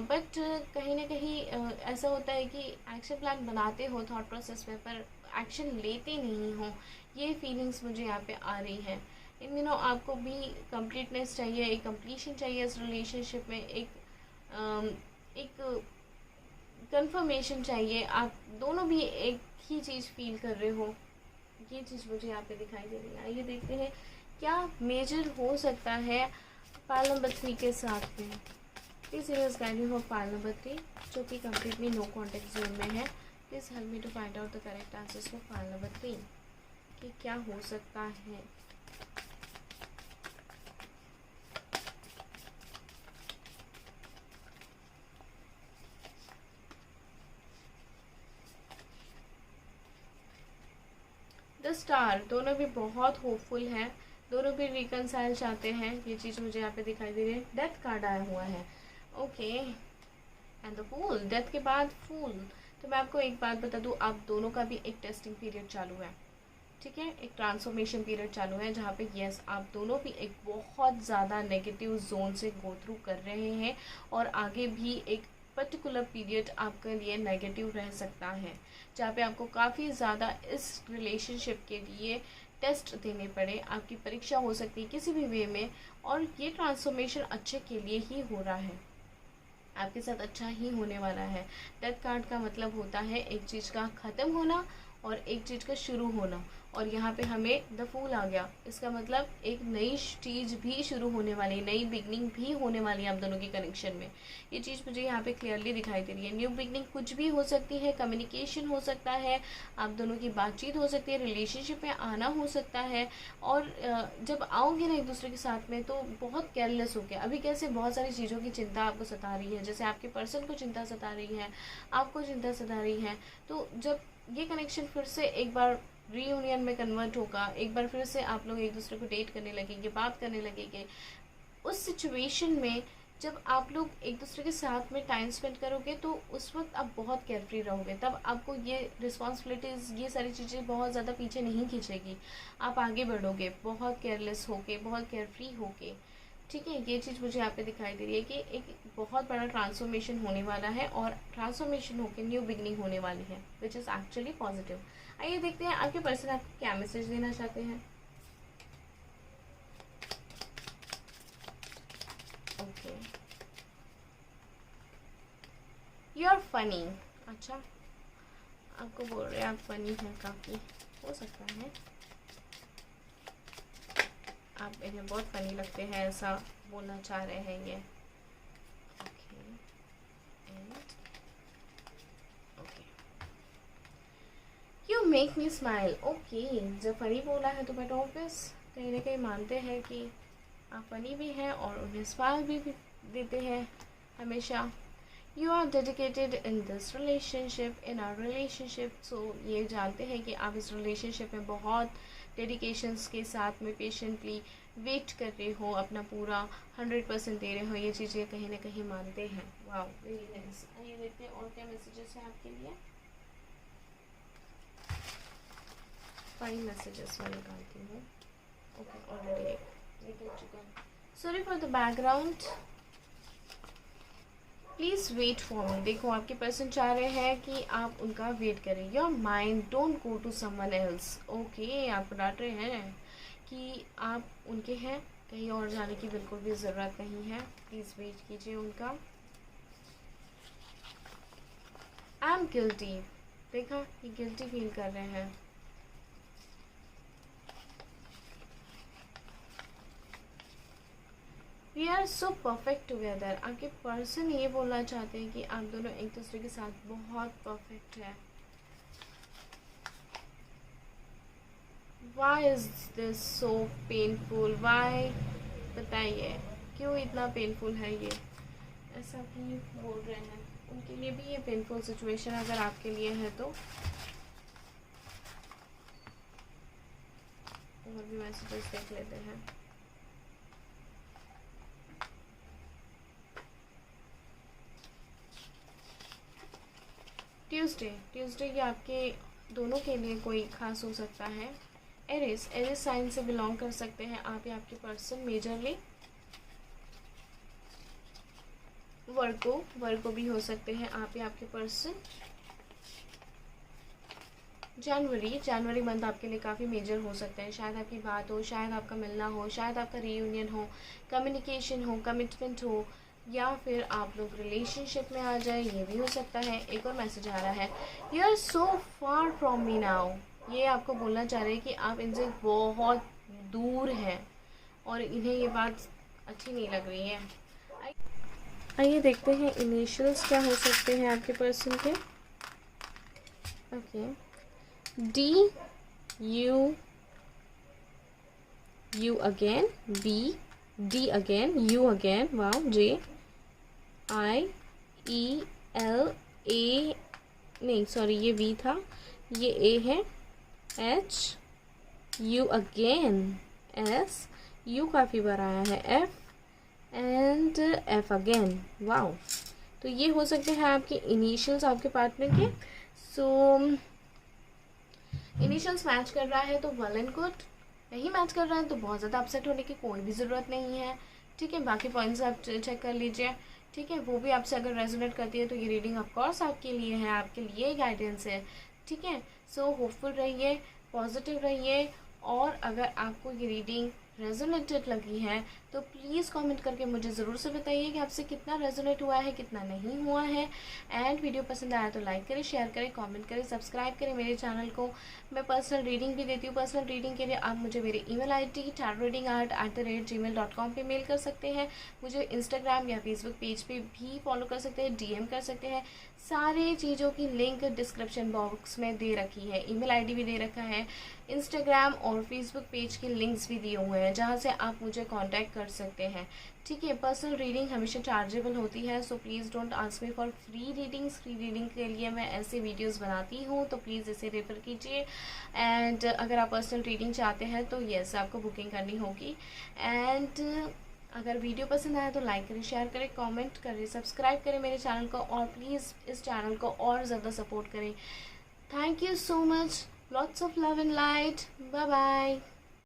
बट कहीं ना कहीं ऐसा होता है कि एक्शन प्लान बनाते हो थॉट प्रोसेस में पर एक्शन लेते नहीं हो, ये फीलिंग्स मुझे यहाँ पे आ रही है। इन दिनों आपको भी कंप्लीटनेस चाहिए, एक कंप्लीशन चाहिए इस रिलेशनशिप में, एक कंफर्मेशन चाहिए। आप दोनों भी एक ही चीज़ फील कर रहे हो, ये चीज़ मुझे यहाँ पे दिखाई दे रही है। आइए देखते हैं क्या मेजर हो सकता है पाल नंबर 3 के साथ में। Please serious guiding for pile number 3 जो कि कम्प्लीटली नो कॉन्टेक्ट जोन में है। Please help me to find out the correct answers for pile number 3 कि क्या हो सकता है। द स्टार दोनों भी बहुत होपफुल हैं, दोनों भी रिकनसाइल चाहते हैं, ये चीज़ मुझे यहाँ पे दिखाई दे रही है। डेथ कार्ड आया हुआ है। Okay and the fool, death के बाद फूल। तो मैं आपको एक बात बता दूँ, आप दोनों का भी एक टेस्टिंग पीरियड चालू है, ठीक है, एक ट्रांसफॉर्मेशन पीरियड चालू है जहाँ पे यस आप दोनों भी एक बहुत ज़्यादा नेगेटिव जोन से गो थ्रू कर रहे हैं और आगे भी एक पर्टिकुलर पीरियड आपके लिए नेगेटिव रह सकता है जहाँ पे आपको काफ़ी ज़्यादा इस रिलेशनशिप के लिए टेस्ट देने पड़े, आपकी परीक्षा हो सकती है किसी भी वे में। और ये ट्रांसफॉर्मेशन अच्छे के लिए ही हो रहा है, आपके साथ अच्छा ही होने वाला है। डेथ कार्ड का मतलब होता है एक चीज़ का ख़त्म होना और एक चीज़ का शुरू होना, और यहाँ पे हमें द फूल आ गया। इसका मतलब एक नई चीज़ भी शुरू होने वाली, नई बिगनिंग भी होने वाली है आप दोनों के कनेक्शन में। ये चीज़ मुझे यहाँ पे क्लियरली दिखाई दे रही है। न्यू बिगनिंग कुछ भी हो सकती है, कम्युनिकेशन हो सकता है, आप दोनों की बातचीत हो सकती है, रिलेशनशिप में आना हो सकता है। और जब आओगे ना एक दूसरे के साथ में तो बहुत केयरलेस हो गया। अभी कैसे बहुत सारी चीज़ों की चिंता आपको सता रही है, जैसे आपके पर्सन को चिंता सता रही है, आपको चिंता सता रही है। तो जब ये कनेक्शन फिर से एक बार रीयूनियन में कन्वर्ट होगा, एक बार फिर से आप लोग एक दूसरे को डेट करने लगेंगे, बात करने लगेंगे, उस सिचुएशन में जब आप लोग एक दूसरे के साथ में टाइम स्पेंड करोगे तो उस वक्त आप बहुत केयरफ्री रहोगे। तब आपको ये रिस्पॉन्सिबिलिटीज़, ये सारी चीज़ें बहुत ज़्यादा पीछे नहीं खींचेगी। आप आगे बढ़ोगे बहुत केयरलेस होके, बहुत केयरफ्री होके। ठीक है, ये चीज़ मुझे यहाँ पे दिखाई दे रही है कि एक बहुत बड़ा ट्रांसफॉर्मेशन होने वाला है और ट्रांसफॉर्मेशन होकर न्यू बिगनिंग होने वाली है, विच इज़ एक्चुअली पॉजिटिव। आइए देखते हैं आपके पर्सन आपको क्या मैसेज देना चाहते हैं। Okay, you are funny. अच्छा, आपको बोल रहे हैं आप फनी हैं, काफ़ी हो सकता है आप इन्हें बहुत फनी लगते हैं, ऐसा बोलना चाह रहे हैं ये। Okay, and okay, you make me smile. Okay, जब फनी बोला है तो बट ऑब्वियस कहीं ना कहीं मानते हैं कि आप फनी भी हैं और उन्हें स्माइल भी देते हैं हमेशा। You are dedicated in this relationship, in our relationship. So ये जानते हैं कि आप इस रिलेशनशिप में बहुत डेडिकेशंस के साथ में पेशेंटली वेट कर रहे हो, अपना पूरा 100% दे रहे हो, ये चीज़ें कहीं ना कहीं मानते हैं। Wow, very nice. आइए देखते हैं और क्या मैसेजेस हैं आपके लिए। 5 मैसेजेस मैं निकालती हूँ। ओके, ऑलरेडी एक निकल चुका है। Sorry for the background, please wait for me. देखो, आपके पर्सन चाह रहे हैं कि आप उनका वेट करें। Your mind don't go to someone else. Okay, आप डांट रहे हैं कि आप उनके हैं, कहीं और जाने की बिल्कुल भी ज़रूरत नहीं है, प्लीज़ वेट कीजिए उनका। I am guilty. देखा, ये गिल्टी फील कर रहे हैं। We are so perfect together. आपके पर्सन ये बोलना चाहते हैं कि आप दोनों एक दूसरे के साथ बहुत परफेक्ट है। Why is this so painful? Why? बताइए क्यों इतना पेनफुल है ये, ऐसा भी बोल रहे हैं। उनके लिए भी ये पेनफुल सिचुएशन अगर आपके लिए है तो। और भी मैसेजेस देख लेते हैं। ट्यूसडे ये आपके दोनों के लिए कोई खास हो सकता है। एरिस साइन से बिलोंग कर सकते हैं आप या आपके पर्सन मेजरली। वर्गो भी हो सकते हैं आप या आपके पर्सन। जनवरी मंथ आपके लिए काफ़ी मेजर हो सकता है। शायद आपकी बात हो, शायद आपका मिलना हो, शायद आपका रीयूनियन हो, कम्युनिकेशन हो, कमिटमेंट हो, या फिर आप लोग रिलेशनशिप में आ जाए, ये भी हो सकता है। एक और मैसेज आ रहा है, you are so far from me now. ये आपको बोलना चाह रहे हैं कि आप इनसे बहुत दूर हैं और इन्हें ये बात अच्छी नहीं लग रही है। आइए देखते हैं इनिशियल्स क्या हो सकते हैं आपके पर्सन के। Okay, D, U again, B, D again, U again, wow, J, I, E, L, A, नहीं सॉरी ये V था, ये A है, H, U again, S, U काफ़ी बार आया है, F, and F again, wow। तो ये हो सकते हैं आपके इनिशियल्स आपके पार्टनर के। सो इनिशियल्स मैच कर रहा है तो वेल एंड गुड, नहीं मैच कर रहा है तो बहुत ज़्यादा अपसेट होने की कोई भी ज़रूरत नहीं है। ठीक है, बाकी पॉइंट्स आप चेक कर लीजिए। ठीक है, वो भी आपसे अगर रेजोनेट करती है तो ये रीडिंग ऑफ कोर्स आपके लिए है, आपके लिए गाइडेंस है। ठीक है, सो होपफुल रहिए, पॉजिटिव रहिए, और अगर आपको ये रीडिंग रेजोनेटेड लगी है तो प्लीज़ कमेंट करके मुझे ज़रूर से बताइए कि आपसे कितना रेजोनेट हुआ है, कितना नहीं हुआ है। एंड वीडियो पसंद आया तो लाइक करें, शेयर करें, कमेंट करें, सब्सक्राइब करें मेरे चैनल को। मैं पर्सनल रीडिंग भी देती हूँ। पर्सनल रीडिंग के लिए आप मुझे मेरे email ID tarotreadingart@gmail.com पे मेल कर सकते हैं। मुझे इंस्टाग्राम या फेसबुक पेज पे भी फॉलो कर सकते हैं, DM कर सकते हैं। सारे चीज़ों की लिंक डिस्क्रिप्शन बॉक्स में दे रखी है। email ID भी दे रखा है, इंस्टाग्राम और फेसबुक पेज के लिंक्स भी दिए हुए हैं जहाँ से आप मुझे कांटेक्ट कर सकते हैं। ठीक है, पर्सनल रीडिंग हमेशा चार्जेबल होती है, so please don't ask me for free readings. Free reading के लिए मैं ऐसे वीडियोस बनाती हूँ, तो प्लीज़ इसे रेफर कीजिए। एंड अगर आप पर्सनल रीडिंग चाहते हैं तो येस, आपको बुकिंग करनी होगी। एंड अगर वीडियो पसंद आया तो लाइक करें, शेयर करें, कमेंट करें, सब्सक्राइब करें मेरे चैनल को, और प्लीज़ इस चैनल को और ज़्यादा सपोर्ट करें। Thank you so much, lots of love and light, bye bye.